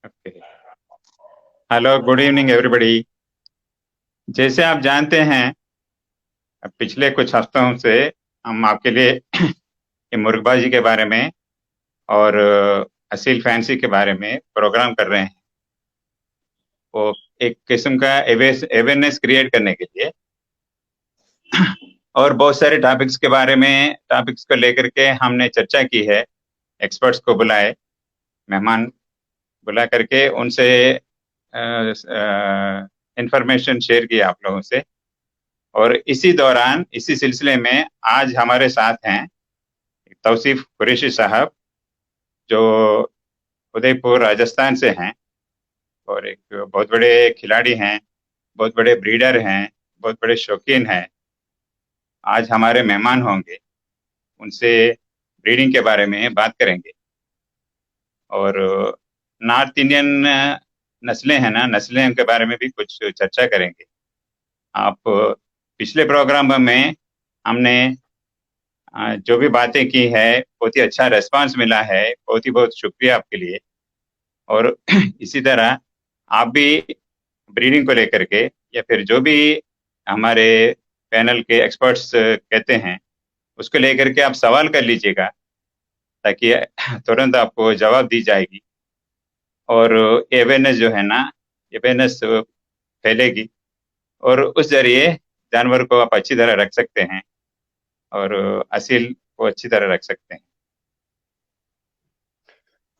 Okay. Hello, good evening everybody. जैसे आप जानते हैं, पिछले कुछ हफ्तों से हम आपके लिए ये मुर्गबाजी के बारे में और असील फैंसी के बारे में प्रोग्राम कर रहे हैं। वो एक किस्म का अवेयरनेस क्रिएट करने के लिए और बहुत सारे टॉपिक्स को लेकर के हमने चर्चा की है। एक्सपर्ट्स को बुलाए, मेहमान बुला करके उनसे इंफॉर्मेशन शेयर की आप लोगों से। और इसी सिलसिले में आज हमारे साथ हैं तौसीफ कुरैशी साहब, जो उदयपुर राजस्थान से हैं और एक बहुत बड़े खिलाड़ी हैं, बहुत बड़े ब्रीडर हैं, बहुत बड़े शौकीन हैं। आज हमारे मेहमान होंगे, उनसे ब्रीडिंग के बारे में बात करेंगे। और नॉर्थ इंडियन नस्लें हैं ना, नस्लें के बारे में भी कुछ चर्चा करेंगे। आप पिछले प्रोग्राम में हमने जो भी बातें की है, बहुत ही अच्छा रेस्पॉन्स मिला है। बहुत ही बहुत शुक्रिया आपके लिए। और इसी तरह आप भी ब्रीडिंग को लेकर के या फिर जो भी हमारे पैनल के एक्सपर्ट्स कहते हैं, उसको लेकर के आप सवाल कर लीजिएगा, ताकि तुरंत आपको जवाब दी जाएगी। और अवेयरनेस जो है ना, अवेयरनेस फैलेगी और उस जरिए जानवर को आप अच्छी तरह रख सकते हैं और असील को अच्छी तरह रख सकते हैं।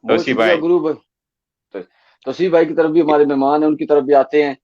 बहुत तोसी शुक्रिया भाई। गुरु भाई। तो तौसीफ भाई की तरफ भी हमारे मेहमान हैं, उनकी तरफ भी आते हैं।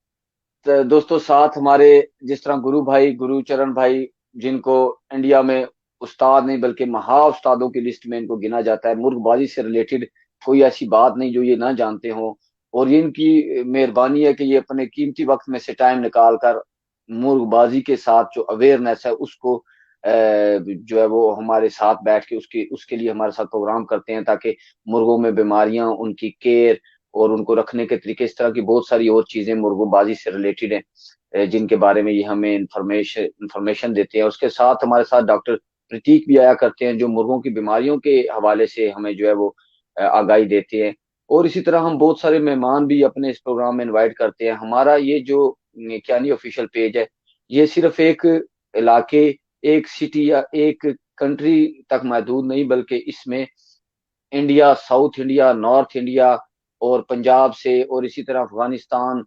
तो दोस्तों, साथ हमारे जिस तरह गुरु भाई, गुरुचरण भाई, जिनको इंडिया में उस्ताद नहीं बल्कि महा उस्तादों की लिस्ट में इनको गिना जाता है। मुर्गबाजी से रिलेटेड कोई ऐसी बात नहीं जो ये ना जानते हो। और ये इनकी मेहरबानी है कि ये अपने कीमती वक्त में से टाइम निकाल कर मुर्गबाजी के साथ जो अवेयरनेस है उसको जो है वो हमारे साथ बैठ के उसके उसके लिए हमारे साथ प्रोग्राम करते हैं, ताकि मुर्गों में बीमारियां, उनकी केयर और उनको रखने के तरीके, इस तरह की बहुत सारी और चीजें मुर्गोबाजी से रिलेटेड हैं, जिनके बारे में ये हमें इंफॉर्मेशन देते हैं। उसके साथ हमारे साथ डॉक्टर प्रतीक भी आया करते हैं, जो मुर्गों की बीमारियों के हवाले से हमें जो है वो आगाही देते हैं। और इसी तरह हम बहुत सारे मेहमान भी अपने इस प्रोग्राम में इनवाइट करते हैं। हमारा ये जो क्या नहीं ऑफिशियल पेज है, ये सिर्फ एक इलाके, एक सिटी या एक कंट्री तक महदूद नहीं, बल्कि इसमें India, south India, north India और पंजाब से, और इसी तरह अफगानिस्तान,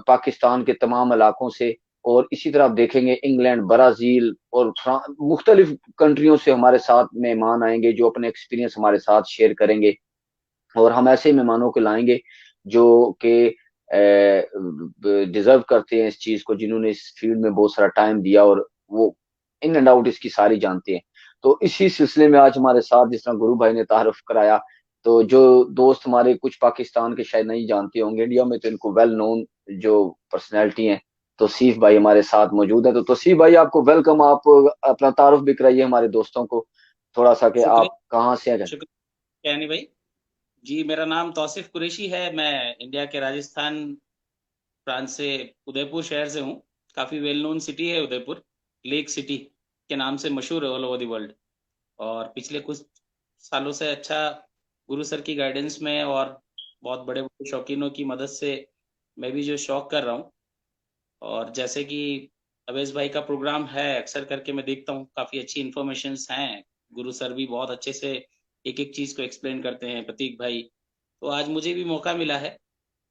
पाकिस्तान के तमाम इलाकों से, और इसी तरह आप देखेंगे इंग्लैंड, ब्राजील और मुख्तलिफ कंट्रियों से हमारे साथ मेहमान आएंगे, जो अपने एक्सपीरियंस हमारे साथ शेयर करेंगे। और हम ऐसे मेहमानों को लाएंगे जो कि डिजर्व करते हैं इस चीज को, जिन्होंने इस फील्ड में बहुत सारा टाइम दिया और वो इन एंड आउट इसकी सारी जानते हैं। तो इसी सिलसिले में आज हमारे साथ, जिस तरह गुरु भाई ने तारुफ कराया, तो जो दोस्त हमारे कुछ पाकिस्तान के शायद नहीं जानते होंगे, इंडिया में तो इनको वेल नोन जो पर्सनैलिटी हैं, तौसीफ भाई हमारे साथ मौजूद है। तो तौसीफ भाई, आपको वेलकम। आप अपना तारुफ भी कराइए हमारे दोस्तों को थोड़ा सा, कि आप शुक्रिया। कहाँ से हैं। शुक्रिया यानी भाई। जी, मेरा नाम तौसीफ कुरैशी है। मैं इंडिया के राजस्थान प्रांत से उदयपुर शहर से हूँ। काफ़ी वेल नोन सिटी है उदयपुर, लेक सिटी के नाम से मशहूर है ऑल ओवर द वर्ल्ड। और पिछले कुछ सालों से अच्छा गुरु सर की गाइडेंस में और बहुत बड़े बड़े शौकीनों की मदद से मैं भी जो शौक कर रहा हूँ। और जैसे कि अवेश भाई का प्रोग्राम है, अक्सर करके मैं देखता हूँ, काफ़ी अच्छी इन्फॉर्मेशंस हैं। गुरु सर भी बहुत अच्छे से एक एक चीज़ को एक्सप्लेन करते हैं, प्रतीक भाई। तो आज मुझे भी मौका मिला है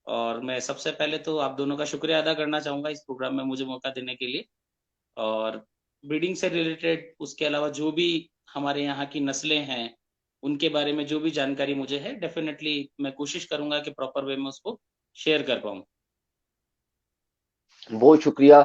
और मैं सबसे पहले तो आप दोनों का शुक्रिया अदा करना चाहूँगा इस प्रोग्राम में मुझे मौका देने के लिए। और ब्रीडिंग से रिलेटेड, उसके अलावा जो भी हमारे यहाँ की नस्लें हैं, उनके बारे में जो भी जानकारी मुझे है, डेफिनेटली मैं कोशिश करूँगा कि प्रॉपर वे में उसको शेयर कर पाऊँ। बहुत शुक्रिया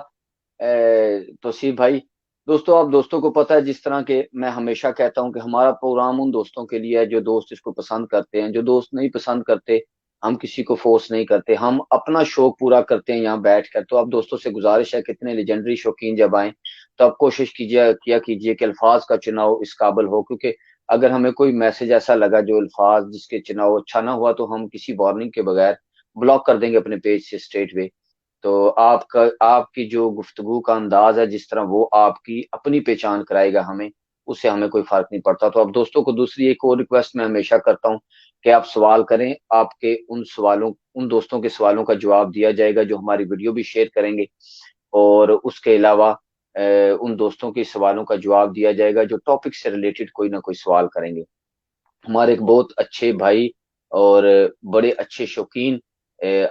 तौसीफ भाई। दोस्तों, आप दोस्तों को पता है, जिस तरह के मैं हमेशा कहता हूं कि हमारा प्रोग्राम उन दोस्तों के लिए है जो दोस्त इसको पसंद करते हैं। जो दोस्त नहीं पसंद करते, हम किसी को फोर्स नहीं करते, हम अपना शौक पूरा करते हैं यहाँ बैठ कर। तो आप दोस्तों से गुजारिश है, कितने लेजेंडरी शौकीन जब आए, तो आप कोशिश कीजिए कि अल्फाज का चुनाव इस काबिल हो, क्योंकि अगर हमें कोई मैसेज ऐसा लगा जो अल्फाज जिसके चुनाव अच्छा ना हुआ, तो हम किसी वार्निंग के बगैर ब्लॉक कर देंगे अपने पेज से स्ट्रेट वे। तो आपका, आपकी जो गुफ्तगू का अंदाज है, जिस तरह वो आपकी अपनी पहचान कराएगा हमें, उससे हमें कोई फर्क नहीं पड़ता। तो अब दोस्तों को दूसरी एक और रिक्वेस्ट मैं हमेशा करता हूँ कि आप सवाल करें, आपके उन सवालों, उन दोस्तों के सवालों का जवाब दिया जाएगा जो हमारी वीडियो भी शेयर करेंगे, और उसके अलावा उन दोस्तों के सवालों का जवाब दिया जाएगा जो टॉपिक से रिलेटेड कोई ना कोई सवाल करेंगे। हमारे एक बहुत अच्छे भाई और बड़े अच्छे शौकीन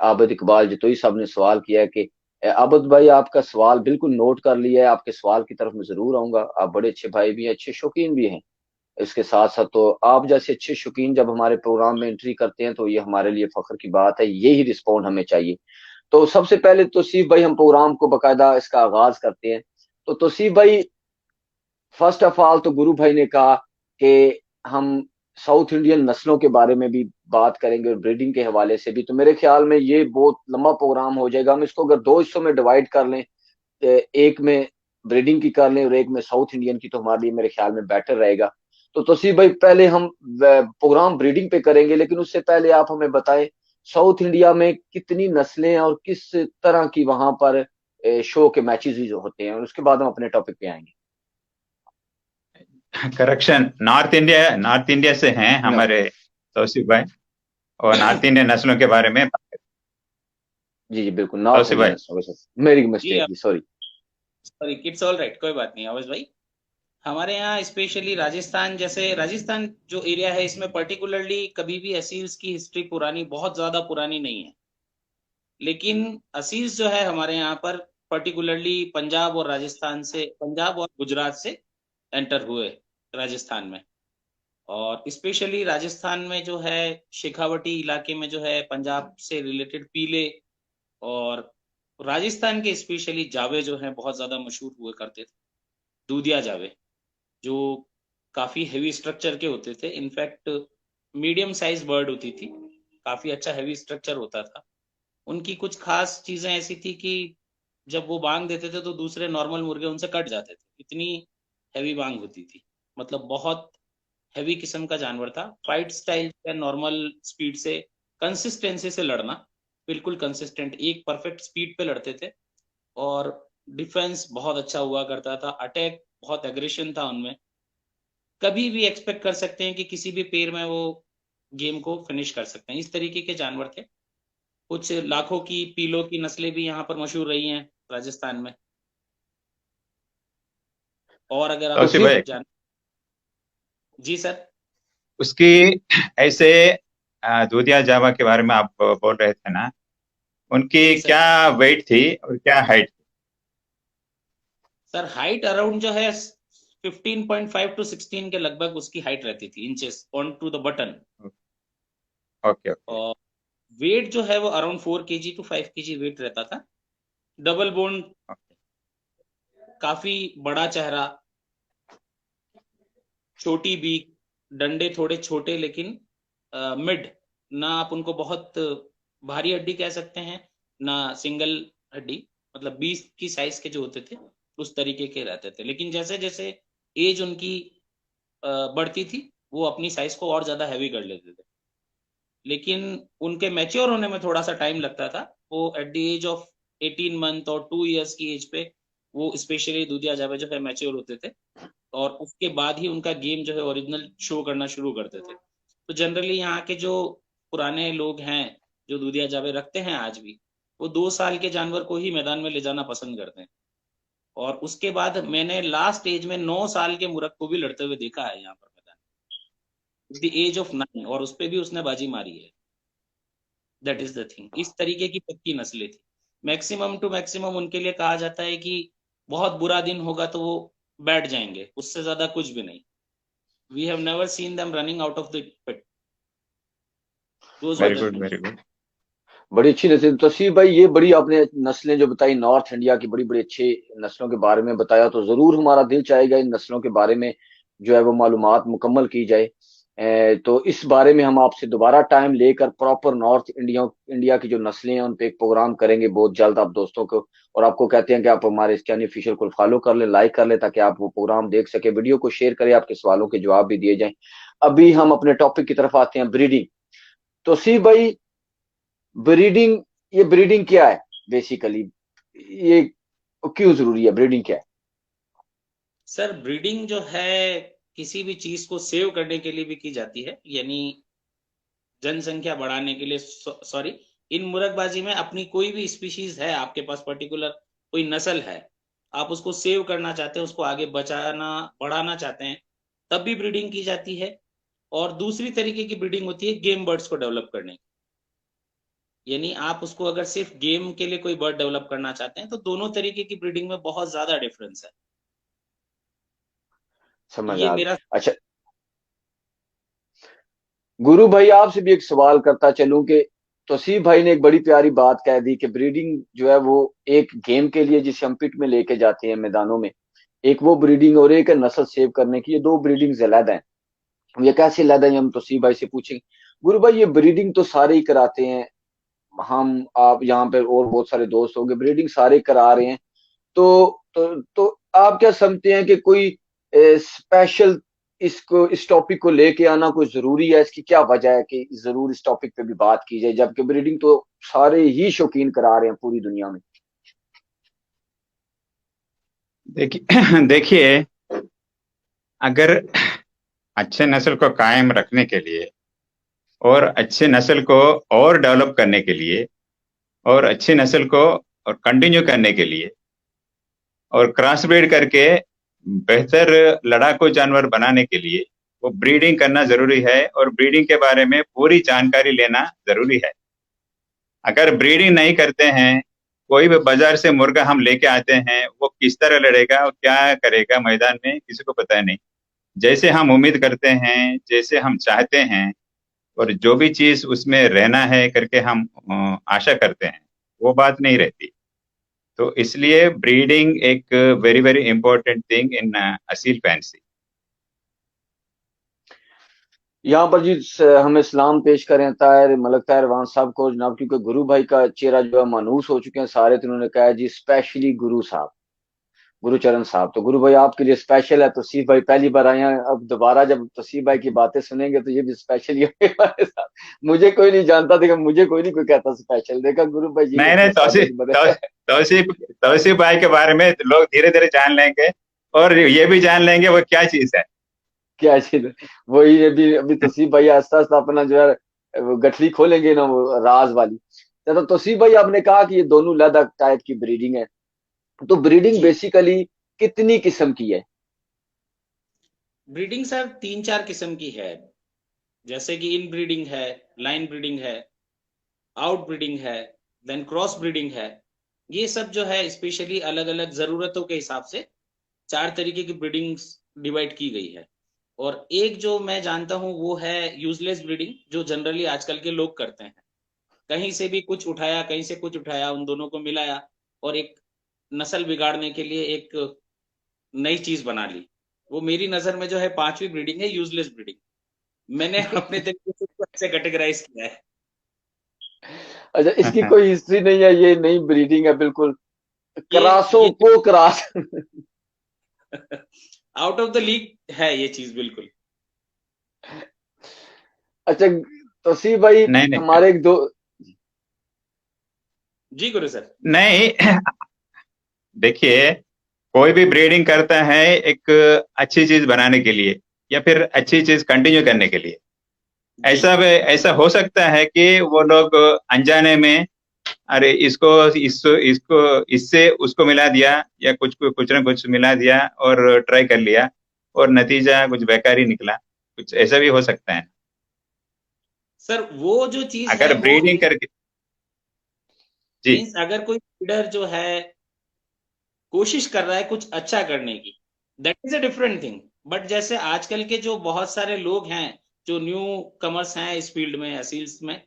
आबिद इकबाल जतोई साहब ने सवाल किया है कि आबिद भाई, आपका सवाल बिल्कुल नोट कर लिया है, आपके सवाल की तरफ मैं जरूर आऊंगा। आप बड़े अच्छे भाई भी हैं, अच्छे शौकीन भी हैं। इसके साथ साथ तो आप जैसे अच्छे शौकीन जब हमारे प्रोग्राम में एंट्री करते हैं तो ये हमारे लिए फख्र की बात है, यही रिस्पॉन्ड हमें चाहिए। तो सबसे पहले तौसीफ भाई, हम प्रोग्राम को बकायदा इसका आगाज करते हैं। तो तौसीफ भाई, फर्स्ट ऑफ ऑल तो गुरु भाई ने कहा कि हम साउथ इंडियन नस्लों के बारे में भी बात करेंगे और ब्रीडिंग के हवाले से भी। तो मेरे ख्याल में ये बहुत लंबा प्रोग्राम हो जाएगा। हम इसको अगर दो हिस्सों में डिवाइड कर लें, एक में ब्रीडिंग की कर लें और एक में साउथ इंडियन की, तो हमारे लिए मेरे ख्याल में बेटर रहेगा। तो तौसीफ भाई, पहले हम प्रोग्राम ब्रीडिंग पे करेंगे, लेकिन उससे पहले आप हमें बताएं साउथ इंडिया में कितनी नस्लें हैं और किस तरह की वहां पर शो के मैचेस भी जो होते हैं, और उसके बाद हम अपने टॉपिक पे आएंगे। करेक्शन, नॉर्थ इंडिया से हैं नो। हमारे तौसीफ भाई, और नॉर्थ इंडियन नस्लों के बारे में जी जी बिल्कुल, नॉर्थ तौसीफ इंडियन भाई। नस्लों के साथ मेरी जी मिस्टेक आप जी, sorry. Sorry, it's all right, कोई बात नहीं आवाज भाई। हमारे यहाँ स्पेशली राजस्थान, जैसे राजस्थान जो एरिया है, इसमें पर्टिकुलरली कभी भी असील्स की हिस्ट्री पुरानी, बहुत ज्यादा पुरानी नहीं है। लेकिन असील्स जो है हमारे यहाँ पर पर्टिकुलरली पंजाब और राजस्थान से, पंजाब और गुजरात से एंटर हुए राजस्थान में। और स्पेशली राजस्थान में जो है शेखावटी इलाके में जो है पंजाब से रिलेटेड पीले, और राजस्थान के स्पेशली जावे जो है बहुत ज्यादा मशहूर हुए करते थे। दूधिया जावे जो काफी हेवी स्ट्रक्चर के होते थे, इनफैक्ट मीडियम साइज बर्ड होती थी, काफी अच्छा हेवी स्ट्रक्चर होता था। उनकी कुछ खास चीजें ऐसी थी कि जब वो बांग देते थे तो दूसरे नॉर्मल मुर्गे उनसे कट जाते थे, इतनी हैवी बांग होती थी। मतलब बहुत हैवी किस्म का जानवर था। फाइट स्टाइल या नॉर्मल स्पीड से, कंसिस्टेंसी से लड़ना, बिल्कुल कंसिस्टेंट एक परफेक्ट स्पीड पे लड़ते थे। और डिफेंस बहुत अच्छा हुआ करता था, अटैक बहुत एग्रेशन था उनमें। कभी भी एक्सपेक्ट कर सकते हैं कि किसी भी पेयर में वो गेम को फिनिश कर सकते हैं, इस तरीके के जानवर थे। कुछ लाखों की पीलों की नस्लें भी यहाँ पर मशहूर रही हैं राजस्थान में। और अगर तो आपको तौसीफ सिर्फ भाई, कुछ जान। जी सर। उसकी ऐसे दूधिया जावा के बारे में आप बोल रहे थे ना, जी उनकी सर। क्या वेट थी और क्या हाइट? सर हाइट अराउंड जो है 15.5 टू 16 के लगभग उसकी हाइट रहती थी, inches on to the button. Okay okay. और वेट जो है वो around 4 kg to 5 kg weight रहता था। डबल बोन, काफी बड़ा चेहरा, छोटी बीक, डंडे थोड़े छोटे लेकिन मिड, ना आप उनको बहुत भारी हड्डी कह सकते हैं ना सिंगल हड्डी, मतलब 20 की साइज के जो होते थे उस तरीके के रहते थे। लेकिन जैसे जैसे एज उनकी बढ़ती थी, वो अपनी साइज को और ज्यादा हैवी कर लेते थे। लेकिन उनके मैच्योर होने में थोड़ा सा टाइम लगता था। वो at the age of 18 month और 2 इयर्स की एज पे वो स्पेशली दूधिया जावा जो है मैच्योर होते थे। और उसके बाद ही उनका गेम जो है ओरिजिनल शो करना शुरू करते थे। तो जनरली यहाँ के जो पुराने लोग हैं जो दूधिया जावे रखते हैं आज भी, वो 2 साल के जानवर को ही मैदान में ले जाना पसंद करते हैं। और उसके बाद मैंने लास्ट एज में 9 साल के मुरग को भी लड़ते हुए देखा है यहाँ पर मैदान, द एज ऑफ 9, और उस पर भी उसने बाजी मारी है। दैट इज द थिंग, इस तरीके की पक्की नस्लें थी। मैक्सिमम टू मैक्सिमम उनके लिए कहा जाता है कि बहुत बुरा दिन होगा तो वो बैठ जाएंगे, उससे ज्यादा कुछ भी नहीं। We have never seen them running out of the pit. Those were very the good things. Very good. बड़ी अच्छी नस्ल तौसीफ भाई, ये बड़ी आपने नस्लें जो बताई नॉर्थ इंडिया की, बड़ी बड़ी अच्छी नस्लों के बारे में बताया। तो जरूर हमारा दिल चाहेगा इन नस्लों के बारे में जो है वो मालूमात मुकम्मल की जाए। तो इस बारे में हम आपसे दोबारा टाइम लेकर प्रॉपर नॉर्थ इंडिया इंडिया की जो नस्लें हैं उन पे एक प्रोग्राम करेंगे बहुत जल्द आप दोस्तों को। और आपको कहते हैं कि आप हमारे इस चैनल ऑफिशियल को फॉलो कर लें, लाइक कर लें, ताकि आप वो प्रोग्राम देख सके। वीडियो को शेयर करें, आपके सवालों के जवाब भी दिए जाएं। अभी हम अपने टॉपिक की तरफ आते हैं, ब्रीडिंग। तो सी भाई, ब्रीडिंग, ये ब्रीडिंग क्या है बेसिकली, ये क्यों जरूरी है, ब्रीडिंग क्या है? सर ब्रीडिंग जो है किसी भी चीज को सेव करने के लिए भी की जाती है, यानी जनसंख्या बढ़ाने के लिए, सॉरी, इन मुर्गबाजी में अपनी कोई भी स्पीशीज है आपके पास, पर्टिकुलर कोई नस्ल है, आप उसको सेव करना चाहते हैं, उसको आगे बचाना बढ़ाना चाहते हैं, तब भी ब्रीडिंग की जाती है। और दूसरी तरीके की ब्रीडिंग होती है गेम बर्ड्स को डेवलप करने की, यानी आप उसको अगर सिर्फ गेम के लिए कोई बर्ड डेवलप करना चाहते हैं, तो दोनों तरीके की ब्रीडिंग में बहुत ज्यादा डिफरेंस है। समझ ये आ मेरा। गया। अच्छा गुरु भाई, आपसे भी एक सवाल करता चलूं कि तौसीफ भाई ने एक बड़ी प्यारी बात कह दी कि ब्रीडिंग जो है वो एक गेम के लिए जिसे हम पिट में लेके जाते हैं मैदानों में, एक वो ब्रीडिंग और एक है नस्ल सेव करने की, ये दो ब्रीडिंग अलग हैं। ये कैसे अलग है, हम तौसीफ भाई से पूछेंगे। गुरु भाई, ये ब्रीडिंग तो सारे ही कराते हैं, हम आप यहाँ पे और बहुत सारे दोस्त होंगे, ब्रीडिंग सारे करा रहे हैं। तो आप क्या समझते हैं कि कोई स्पेशल इसको इस टॉपिक को लेके आना कोई जरूरी है? इसकी क्या वजह है कि जरूर इस टॉपिक पे भी बात की जाए, जबकि ब्रीडिंग तो सारे ही शौकीन करा रहे हैं पूरी दुनिया में। देखिए देखिए, अगर अच्छे नस्ल को कायम रखने के लिए और अच्छे नस्ल को और डेवलप करने के लिए और अच्छी नस्ल को और कंटिन्यू करने के लिए और क्रॉस ब्रीड करके बेहतर लड़ाकू जानवर बनाने के लिए वो ब्रीडिंग करना जरूरी है, और ब्रीडिंग के बारे में पूरी जानकारी लेना जरूरी है। अगर ब्रीडिंग नहीं करते हैं, कोई भी बाजार से मुर्गा हम लेके आते हैं, वो किस तरह लड़ेगा और क्या करेगा मैदान में किसी को पता नहीं। जैसे हम उम्मीद करते हैं, जैसे हम चाहते हैं, और जो भी चीज उसमें रहना है करके हम आशा करते हैं, वो बात नहीं रहती। तो इसलिए ब्रीडिंग एक very very important thing in Aseel fancy. यहाँ पर जी हमें सलाम पेश करें ताहिर मलक ताहिर वान साहब को जनाब, क्योंकि गुरु भाई का चेहरा जो है मानूस हो चुके हैं सारे, तो उन्होंने कहा है जी स्पेशली गुरु साहब, गुरुचरण साहब। तो गुरु भाई आपके लिए स्पेशल है। तौसीफ भाई पहली बार आए हैं, अब दोबारा जब तौसीफ भाई की बातें सुनेंगे तो ये भी स्पेशल ही होगा हमारे साथ। मुझे कोई नहीं जानता, देखा मुझे कोई नहीं कोई कहता स्पेशल, देखा गुरु भाई जी नहीं नहीं, कितने सादे बड़े। तौसीफ तौसीफ भाई के बारे में लोग धीरे धीरे जान लेंगे, और ये भी जान लेंगे वो क्या चीज है। क्या चीज है? वही अभी अभी तौसीफ भाई आस्ता आस्ता अपना जो है वो गठरी खोलेंगे ना, वो राज वाली। तो तौसीफ भाई आपने कहा कि ये दोनों अलग टाइप की ब्रीडिंग है, तो ब्रीडिंग जी, बेसिकली कितनी किस्म की है? ब्रीडिंग सर 3-4 किस्म की है, जैसे कि इन ब्रीडिंग है, लाइन ब्रीडिंग है, आउट ब्रीडिंग है, देन क्रॉस ब्रीडिंग है। ये सब जो है स्पेशली अलग अलग जरूरतों के हिसाब से 4 तरीके की ब्रीडिंग्स डिवाइड की गई है। और एक जो मैं जानता हूँ वो है यूजलेस ब्रीडिंग, जो जनरली आजकल के लोग करते हैं, कहीं से भी कुछ उठाया, कहीं से कुछ उठाया, उन दोनों को मिलाया और एक नस्ल बिगाड़ने के लिए एक नई चीज बना ली। वो मेरी नजर में जो है 5वीं ब्रीडिंग है, यूजलेस ब्रीडिंग। मैंने अपने तरीके से इसको ऐसे कैटेगराइज किया है। अच्छा, इसकी कोई हिस्ट्री नहीं है, ये नई ब्रीडिंग है बिल्कुल, क्रासों ये को cross. Out of the league है ये चीज बिल्कुल। अच्छा तौसीफ भाई, नहीं नहीं हमारे एक दो। जी गुरु सर। नहीं, देखिए, कोई भी ब्रीडिंग करता है एक अच्छी चीज बनाने के लिए या फिर अच्छी चीज कंटिन्यू करने के लिए। जी ऐसा हो सकता है कि वो लोग अनजाने में, अरे इसको इससे उसको मिला दिया, या कुछ ना कुछ मिला दिया और ट्राई कर लिया, और नतीजा कुछ बेकार ही निकला। कुछ ऐसा भी हो सकता है। सर, वो जो चीज है अगर वो ब्रीडिंग करके, जी। मीन्स अगर कोई ब्रीडर जो है कोशिश कर रहा है कुछ अच्छा करने की, that is a different thing. But जैसे आजकल के जो बहुत सारे लोग हैं, जो न्यू कमर्स हैं इस फील्ड में, सील्स में,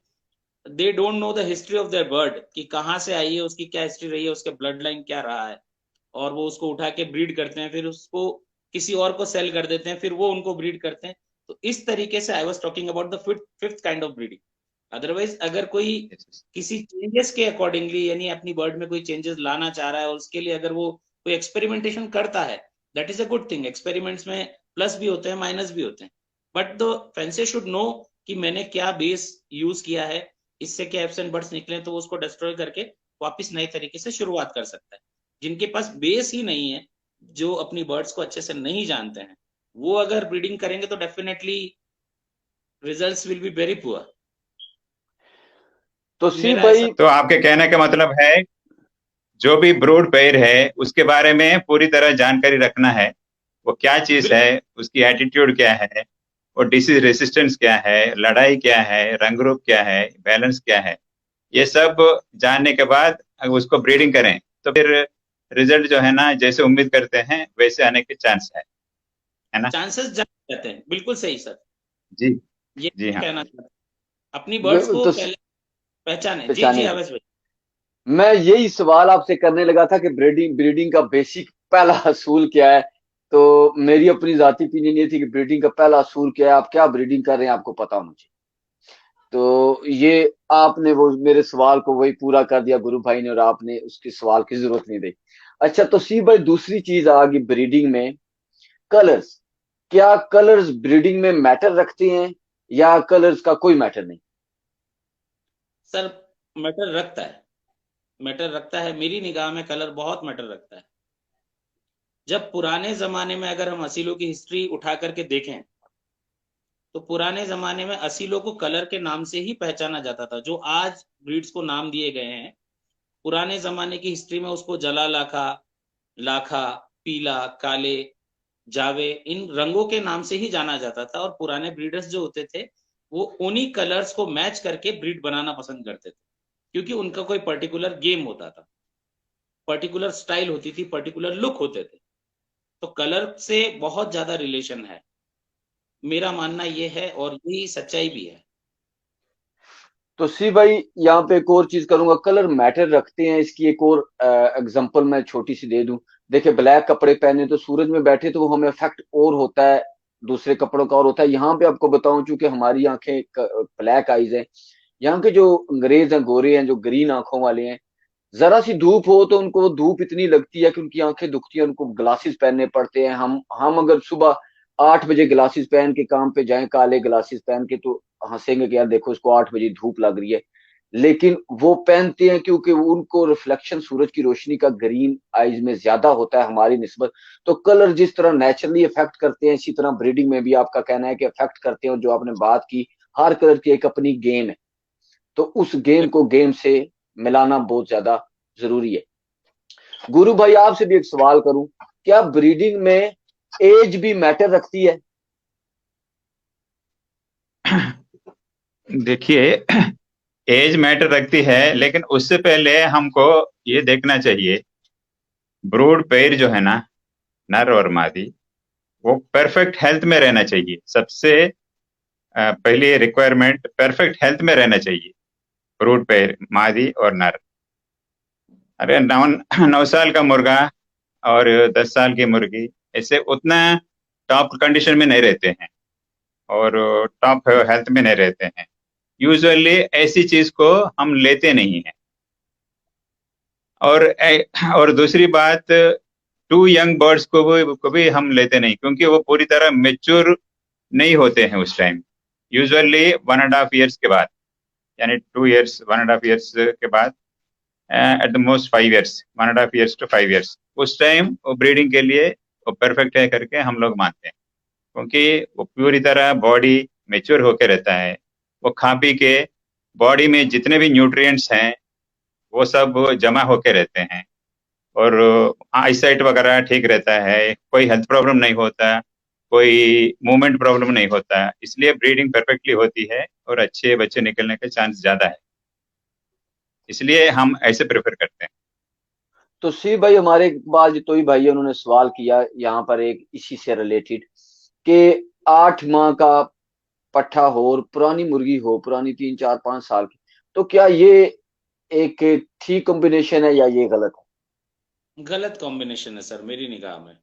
they don't know the history of their bird, कि कहाँ से आई है, उसकी क्या हिस्ट्री रही है, उसके ब्लड लाइन क्या रहा है, और वो उसको उठा के ब्रीड करते हैं, फिर उसको किसी और को सेल कर देते हैं, फिर वो उनको ब्रीड करते हैं। तो इस तरीके से I was talking about the fifth kind of breeding. Otherwise अगर कोई किसी चेंजेस के अकॉर्डिंगली, यानी अपनी बर्ड में कोई चेंजेस लाना चाह रहा है और उसके लिए अगर वो कोई एक्सपेरिमेंटेशन करता है, that is a good thing. Experiments में प्लस भी होते हैं, माइनस भी होते हैं, but the fancy should know कि मैंने क्या बेस यूज किया है, इससे क्या एब्सेंट बर्ड्स निकले तो वो उसको डिस्ट्रॉय करके वापस नए तरीके से शुरुआत कर सकता है। जिनके पास बेस ही नहीं है, जो अपनी बर्ड्स को अच्छे से नहीं जानते हैं, वो अगर ब्रीडिंग करेंगे तो definitely results will be very poor. तो सी मेरा ऐसा। भाई, तो आपके कहने का मतलब है जो भी ब्रूड पेयर है उसके बारे में पूरी तरह जानकारी रखना है, वो क्या चीज है, बिल्कुल। उसकी एटीट्यूड क्या है, और डिसीज रेसिस्टेंस क्या है, लड़ाई क्या है, रंग रूप क्या है, बैलेंस क्या है, ये सब जानने के बाद अगर उसको ब्रीडिंग करें तो फिर रिजल्ट जो है ना जैसे उम्मीद करते हैं वैसे आने के चांस है ना। चांसेस ज्यादा रहते हैं, बिल्कुल सही सर। जी। ये जी हाँ। कहना चाहता हूं, अपनी बर्ड्स को तो पहले पहचाने। जी जी पहचाने, आवेश भाई। मैं यही सवाल आपसे करने लगा था कि ब्रीडिंग ब्रीडिंग का बेसिक पहला असूल क्या है। तो मेरी अपनी जाती ओपिनियन ये थी कि ब्रीडिंग का पहला असूल क्या है, आप क्या ब्रीडिंग कर रहे हैं आपको पता होना चाहिए। तो ये आपने वो मेरे सवाल को वही पूरा कर दिया गुरु भाई ने, और आपने उसके सवाल की जरूरत नहीं दी। अच्छा, तो सी भाई दूसरी चीज आ गई ब्रीडिंग में, कलर्स। क्या कलर्स ब्रीडिंग में मैटर रखते हैं या कलर्स का कोई मैटर नहीं? सर मैटर रखता है, मैटर रखता है, मेरी निगाह में कलर बहुत मैटर रखता है। जब पुराने जमाने में अगर हम असीलों की हिस्ट्री उठा करके देखें, तो पुराने जमाने में असीलों को कलर के नाम से ही पहचाना जाता था। जो आज ब्रीड्स को नाम दिए गए हैं, पुराने जमाने की हिस्ट्री में उसको जला लाखा, लाखा, पीला, काले, जावे, इन रंगों के नाम से ही जाना जाता था। और पुराने ब्रीडर्स जो होते थे वो उन्हीं कलर्स को मैच करके ब्रीड बनाना पसंद करते थे, क्योंकि उनका कोई पर्टिकुलर गेम होता था, पर्टिकुलर स्टाइल होती थी, पर्टिकुलर लुक होते थे। तो कलर से बहुत ज्यादा रिलेशन है, मेरा मानना ये है, और यही सच्चाई भी है। तो सी भाई, यहाँ पे एक और चीज करूंगा, कलर मैटर रखते हैं, इसकी एक और एग्जांपल मैं छोटी सी दे दूं। देखिए, ब्लैक कपड़े पहने तो सूरज में बैठे तो वो हमें इफेक्ट और होता है, दूसरे कपड़ों का और होता है। यहाँ पे आपको बताऊं, चूंकि हमारी आंखें ब्लैक आईज हैं, यहाँ के जो अंग्रेज हैं, गोरे हैं, जो ग्रीन आंखों वाले हैं, जरा सी धूप हो तो उनको धूप इतनी लगती है कि उनकी आंखें दुखती है, उनको ग्लासेस पहनने पड़ते हैं। हम अगर सुबह 8 बजे ग्लासेस पहन के काम पे जाएं, काले ग्लासेस पहन के, तो हंसेंगे कि यार देखो उसको 8 बजे धूप लग रही है। लेकिन वो पहनते हैं क्योंकि उनको रिफ्लेक्शन सूरज की रोशनी का ग्रीन आईज में ज्यादा होता है हमारी निस्बत। तो कलर जिस तरह नेचुरली इफेक्ट करते हैं, इसी तरह ब्रीडिंग में भी आपका कहना है कि इफेक्ट करते हैं। और जो आपने बात की, हर कलर की एक अपनी गेम है, तो उस गेम को गेम से मिलाना बहुत ज्यादा जरूरी है। गुरु भाई, आपसे भी एक सवाल करूं, क्या ब्रीडिंग में एज भी मैटर रखती है? देखिए, एज मैटर रखती है, लेकिन उससे पहले हमको ये देखना चाहिए ब्रूड पेयर जो है ना, नर और मादी, वो परफेक्ट हेल्थ में रहना चाहिए। सबसे पहली रिक्वायरमेंट परफेक्ट हेल्थ में रहना चाहिए ब्रूड पेयर मादी और नर। अरे 9 साल का मुर्गा और 10 साल की मुर्गी ऐसे उतना टॉप कंडीशन में नहीं रहते हैं और टॉप हेल्थ में नहीं रहते हैं। यूजुअली ऐसी चीज को हम लेते नहीं हैं। और और दूसरी बात, टू यंग बर्ड्स को भी हम लेते नहीं, क्योंकि वो पूरी तरह मेच्योर नहीं होते हैं उस टाइम। यूजुअली 1.5 years के बाद, यानी 2 years 1.5 years के बाद, at the most 5 years, 1.5 years to 5 years, उस टाइम वो ब्रीडिंग के लिए वो परफेक्ट है करके हम लोग मानते हैं, क्योंकि वो पूरी तरह बॉडी मेच्योर होके रहता है। वो खा पी के बॉडी में जितने भी न्यूट्रिएंट्स हैं वो सब जमा होके रहते हैं, और आईसाइट वगैरह ठीक रहता है, कोई हेल्थ प्रॉब्लम नहीं होता, कोई मूवमेंट प्रॉब्लम नहीं होता, इसलिए ब्रीडिंग परफेक्टली होती है और अच्छे बच्चे निकलने के चांस ज्यादा है। इसलिए हम ऐसे प्रेफर करते हैं। तो सी भाई, हमारे बाद जो तोई भाई है, उन्होंने सवाल किया यहाँ पर एक इसी से रिलेटेड, कि 8 माह का पट्ठा हो और पुरानी मुर्गी हो, पुरानी 3 4 5 साल की, तो क्या ये एक ठीक कॉम्बिनेशन है या ये गलत है? गलत कॉम्बिनेशन है सर मेरी निगाह में,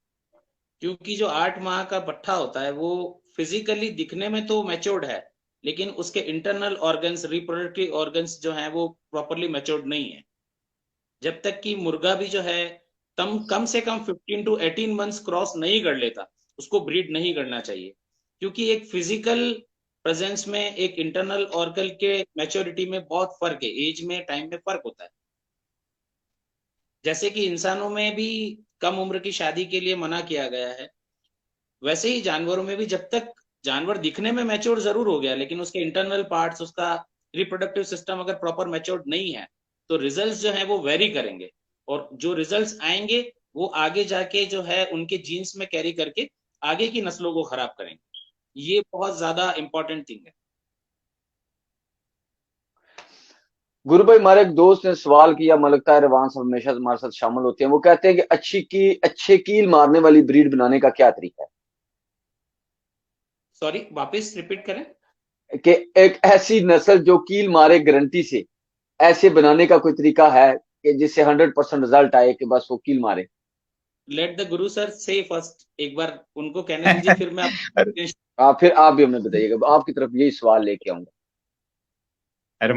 क्योंकि जो 8 माह का पट्ठा होता है वो फिजिकली दिखने में तो मैच्योर्ड है, लेकिन उसके इंटरनल ऑर्गन्स, रिप्रोडक्टिव ऑर्गन्स जो हैं वो प्रॉपरली मैच्योर्ड नहीं है। जब तक कि मुर्गा भी जो है कम से कम 15 to 18 months क्रॉस नहीं कर लेता, उसको ब्रीड नहीं करना चाहिए। क्योंकि एक फिजिकल प्रेजेंस में, एक इंटरनल ऑर्गन के मैच्योरिटी में बहुत फर्क है, एज में, टाइम में फर्क होता है। जैसे कि इंसानों में भी कम उम्र की शादी के लिए मना किया गया है, वैसे ही जानवरों में भी जब तक जानवर दिखने में मैच्योर जरूर हो गया, लेकिन उसके इंटरनल पार्ट्स, उसका रिप्रोडक्टिव सिस्टम अगर प्रॉपर मैच्योर्ड नहीं है, तो रिजल्ट्स जो है वो वेरी करेंगे, और जो रिजल्ट्स आएंगे वो आगे जाके जो है उनके जीन्स में कैरी करके आगे की नस्लों को खराब करेंगे। ये बहुत ज्यादा इंपॉर्टेंट थिंग है। गुरु भाई, हमारे एक दोस्त ने सवाल किया, मुझे लगता है रवान साहब हमेशा हमारे साथ शामिल होते हैं। वो कहते हैं कि अच्छे कील मारने वाली ब्रीड बनाने का क्या तरीका है? सॉरी, वापस रिपीट करें। कि एक ऐसी नस्ल जो कील मारे गारंटी से, ऐसे बनाने का कोई तरीका है कि जिससे 100% रिजल्ट आए कि बस वो कील मारे? लेट द गुरु सर से फर्स्ट, एक बार उनको कहने दीजिए, फिर मैं अरे फिर आप भी हमें बताइएगा, आपकी तरफ यही सवाल लेके आऊंगा। अरे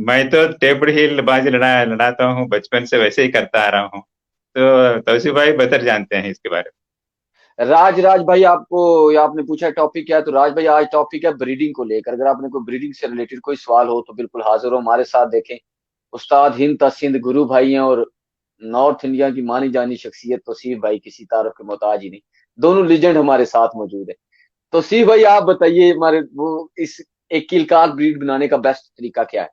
मैं तो टेबल हिल बाजी लड़ाता हूँ, बचपन से वैसे ही करता आ रहा हूँ। तो तौसीफ भाई बेहतर जानते हैं इसके बारे राज भाई, ये आपने पूछा टॉपिक क्या है, तो राज भाई आज टॉपिक है ब्रीडिंग को लेकर। अगर आपने कोई ब्रीडिंग से रिलेटेड कोई सवाल हो तो बिल्कुल हाजिर हो हमारे साथ। देखें, उस्ताद हिंद तसिंध गुरु भाई हैं, और नॉर्थ इंडिया की मानी जानी शख्सियत तौसीफ भाई किसी तारुफ के मोहताज ही नहीं। दोनों लीजेंड हमारे साथ मौजूद है। तौसीफ भाई, आप बताइए हमारे वो इस एक किलकार ब्रीड बनाने का बेस्ट तरीका क्या है?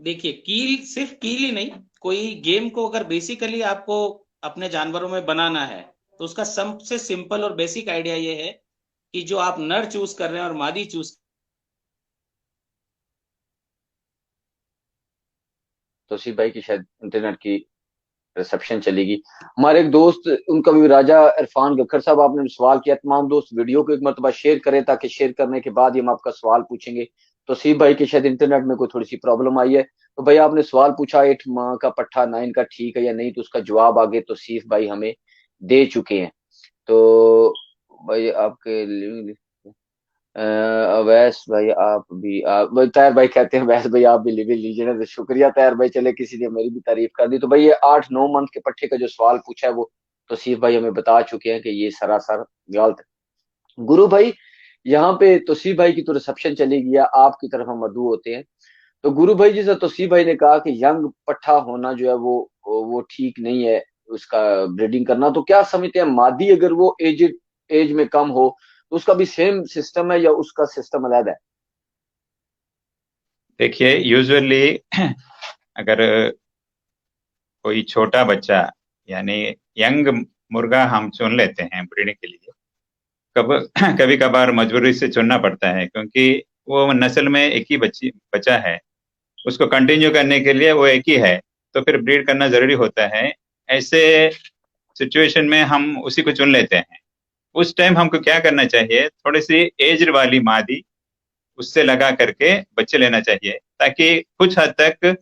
देखिए, कील सिर्फ कील ही नहीं, कोई गेम को अगर बेसिकली आपको अपने जानवरों में बनाना है, तो उसका सबसे सिंपल और बेसिक आइडिया ये है कि जो आप नर चूज कर रहे हैं और मादी चूज। तौसीफ भाई की शायद इंटरनेट की रिसेप्शन चलेगी। हमारे एक दोस्त, उनका भी राजा इरफान गखर साहब, आपने सवाल किया। तमाम दोस्त वीडियो को एक मरतबा शेयर करें, ताकि शेयर करने के बाद ही हम आपका सवाल पूछेंगे। तो सीफ भाई के शायद इंटरनेट में कोई थोड़ी सी प्रॉब्लम आई है। तो भाई आपने सवाल पूछा 8 माह का पट्ठा 9 का ठीक है या नहीं, तो उसका जवाब आगे तो सीफ भाई हमें दे चुके हैं। तो भाई आपके अवैस भाई, आप भी ताहिर भाई कहते हैं वैस भाई आप भी लिविंग लीजेंड है, तो शुक्रिया ताहिर भाई, चले किसी ने मेरी भी तारीफ कर दी। तो भाई ये 8-9 मंथ के पट्टे का जो सवाल पूछा है वो तो सीफ भाई हमें बता चुके हैं कि ये सरासर गलत है। गुरु भाई, यहाँ पे तौसीफ भाई की तो रिसेप्शन चली गया, आपकी तरफ हम मदू होते हैं। तो गुरु भाई, जैसा तौसीफ भाई ने कहा कि यंग पट्ठा होना जो है वो ठीक नहीं है, उसका ब्रीडिंग करना। तो क्या समझते हैं, मादी अगर वो एज में कम हो तो उसका भी सेम सिस्टम है या उसका सिस्टम अलग है? देखिए, यूजुअली अगर कोई छोटा बच्चा, यानी यंग मुर्गा हम चुन लेते हैं ब्रीडिंग के लिए, कब कभी कभार मजबूरी से चुनना पड़ता है, क्योंकि वो नस्ल में एक ही बच्ची बच्चा है, उसको कंटिन्यू करने के लिए वो एक ही है, तो फिर ब्रीड करना जरूरी होता है। ऐसे सिचुएशन में हम उसी को चुन लेते हैं। उस टाइम हमको क्या करना चाहिए, थोड़ी सी एज वाली मादी उससे लगा करके बच्चे लेना चाहिए, ताकि कुछ हद तक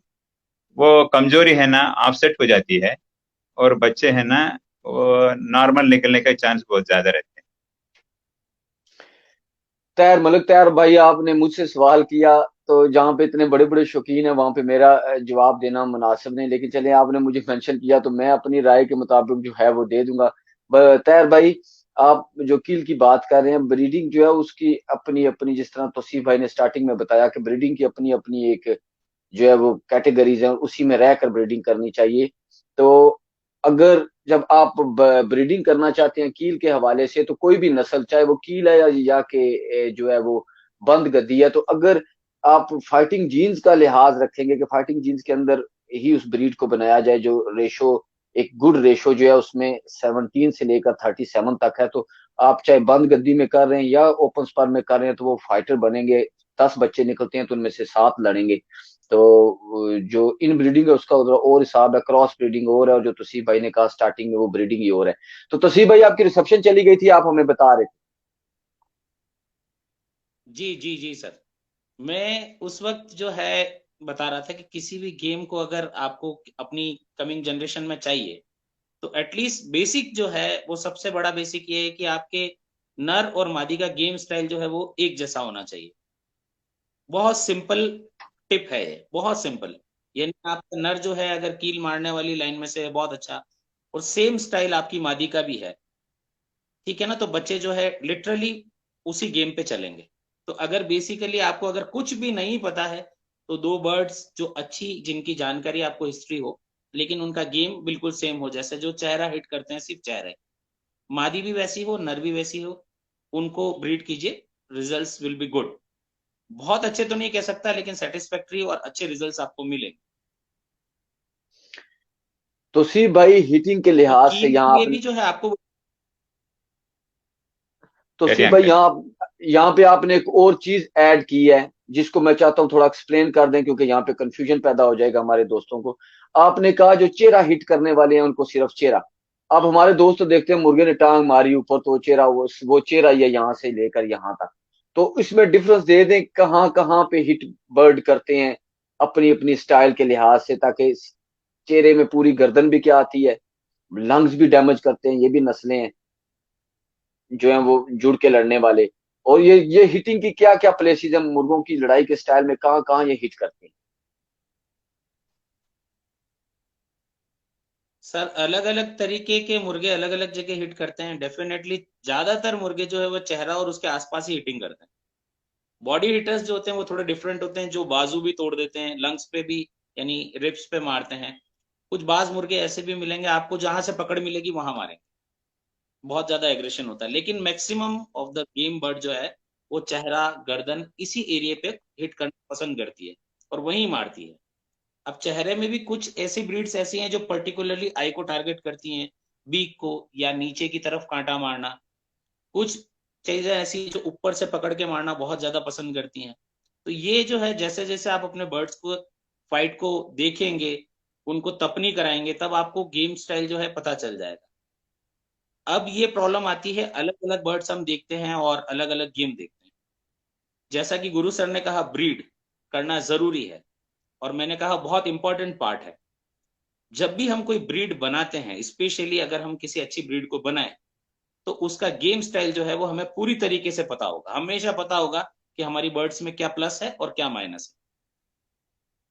वो कमजोरी है ना ऑफसेट हो जाती है, और बच्चे है ना वो नॉर्मल निकलने का चांस बहुत ज्यादा रहते हैं। तैर मलिक, तैर भाई, आपने मुझसे सवाल किया, तो जहाँ पे इतने बड़े बड़े शौकीन है वहां पे मेरा जवाब देना मुनासिब नहीं, लेकिन चले आपने मुझे मेंशन किया तो मैं अपनी राय के मुताबिक जो है वो दे दूंगा। तैर भाई, आप जो कील की बात कर रहे हैं, ब्रीडिंग जो है उसकी अपनी अपनी, जिस तरह तौसीफ भाई ने स्टार्टिंग में बताया कि ब्रीडिंग की अपनी अपनी एक जो है वो कैटेगरीज है, उसी में रहकर ब्रीडिंग करनी चाहिए। तो अगर जब आप ब्रीडिंग करना चाहते हैं कील के हवाले से, तो कोई भी नस्ल, चाहे वो कील है या के जो है वो बंद गद्दी है, तो अगर आप फाइटिंग जीन्स का लिहाज रखेंगे कि फाइटिंग जीन्स के अंदर ही उस ब्रीड को बनाया जाए, जो रेशो, एक गुड रेशो जो है उसमें 17 से लेकर 37 तक है, तो आप चाहे बंद गद्दी में कर रहे हैं या ओपन स्पर्म में कर रहे हैं, तो वो फाइटर बनेंगे। 10 बच्चे निकलते हैं तो उनमें से 7 लड़ेंगे। तो जो इन ब्रीडिंग है उसका और हिसाब है, क्रॉस ब्रीडिंग और है, और जो तसीब भाई ने कहा स्टार्टिंग में वो ब्रीडिंग ही और है। तो तसीब भाई, आपकी रिसेप्शन चली गई थी, आप हमें बता रहे थे। जी जी जी सर, मैं उस वक्त जो है बता रहा था कि किसी भी गेम को अगर आपको अपनी कमिंग जनरेशन में चाहिए, तो एटलीस्ट बेसिक जो है वो सबसे बड़ा बेसिक ये है कि आपके नर और मादी का गेम स्टाइल जो है वो एक जैसा होना चाहिए। बहुत सिंपल टिप है ये, बहुत सिंपल। यानी आपका नर जो है अगर कील मारने वाली लाइन में से है, बहुत अच्छा, और सेम स्टाइल आपकी मादी का भी है, ठीक है ना, तो बच्चे जो है लिटरली उसी गेम पे चलेंगे। तो अगर बेसिकली आपको अगर कुछ भी नहीं पता है, तो दो बर्ड्स जो अच्छी, जिनकी जानकारी आपको हिस्ट्री हो, लेकिन उनका गेम बिल्कुल सेम हो, जैसे जो चेहरा हिट करते हैं सिर्फ चेहरे, मादी भी वैसी हो नर भी वैसी हो, उनको ब्रीड कीजिए, रिजल्ट्स विल बी गुड। बहुत अच्छे तो नहीं कह सकता, लेकिन सेटिस्फैक्टरी और अच्छे रिजल्ट्स आपको मिलेंगे। तो सी भाई हिटिंग के और लिहाज से कील के यहाँ लिए आप, भी जो है आपको, तो सी करिए भाई अंकल। यहाँ पे आपने एक और चीज ऐड की है जिसको मैं चाहता हूँ थोड़ा एक्सप्लेन कर दें, क्योंकि यहाँ पे कंफ्यूजन पैदा हो जाएगा हमारे दोस्तों को। आपने कहा जो चेहरा हिट करने वाले हैं उनको सिर्फ चेहरा। अब हमारे दोस्त तो देखते हैं मुर्गे ने टांग मारी ऊपर तो चेहरा, वो चेहरा ये यहाँ से लेकर यहाँ तक। तो इसमें डिफरेंस दे दें कहाँ कहाँ पे हिट बर्ड करते हैं अपनी अपनी स्टाइल के लिहाज से, ताकि चेहरे में पूरी गर्दन भी क्या आती है, लंग्स भी डैमेज करते हैं, ये भी नस्लें हैं जो है वो जुड़ के लड़ने वाले। और ये हिटिंग की क्या क्या प्लेसेस है मुर्गों की लड़ाई के स्टाइल में, कहाँ कहाँ ये हिट करते हैं? सर अलग अलग तरीके के मुर्गे अलग अलग जगह हिट करते हैं। डेफिनेटली ज्यादातर मुर्गे जो है वो चेहरा और उसके आसपास ही हिटिंग करते हैं। बॉडी हिटर्स जो होते हैं वो थोड़े डिफरेंट होते हैं, जो बाजू भी तोड़ देते हैं, लंग्स पे भी यानी रिब्स पे मारते हैं। कुछ बाज मुर्गे ऐसे भी मिलेंगे आपको जहां से पकड़ मिलेगी वहां मारेंगे, बहुत ज्यादा एग्रेशन होता है। लेकिन maximum of the game bird जो है वो चेहरा गर्दन इसी एरिया पे हिट करना पसंद करती है और वहीं मारती है। अब चेहरे में भी कुछ ऐसी ब्रीड्स ऐसी हैं जो पर्टिकुलरली आई को टारगेट करती हैं, बीक को या नीचे की तरफ कांटा मारना। कुछ चीजें ऐसी जो ऊपर से पकड़ के मारना बहुत ज्यादा पसंद करती हैं। तो ये जो है जैसे जैसे आप अपने बर्ड्स को फाइट को देखेंगे, उनको तपनी कराएंगे, तब आपको गेम स्टाइल जो है पता चल जाएगा। अब ये प्रॉब्लम आती है, अलग अलग बर्ड्स हम देखते हैं और अलग अलग गेम देखते हैं। जैसा कि गुरु सर ने कहा ब्रीड करना जरूरी है, और मैंने कहा बहुत इंपॉर्टेंट पार्ट है। जब भी हम कोई ब्रीड बनाते हैं, स्पेशली अगर हम किसी अच्छी ब्रीड को बनाएं, तो उसका गेम स्टाइल जो है वो हमें पूरी तरीके से पता होगा। हमेशा पता होगा कि हमारी बर्ड्स में क्या प्लस है और क्या माइनस है।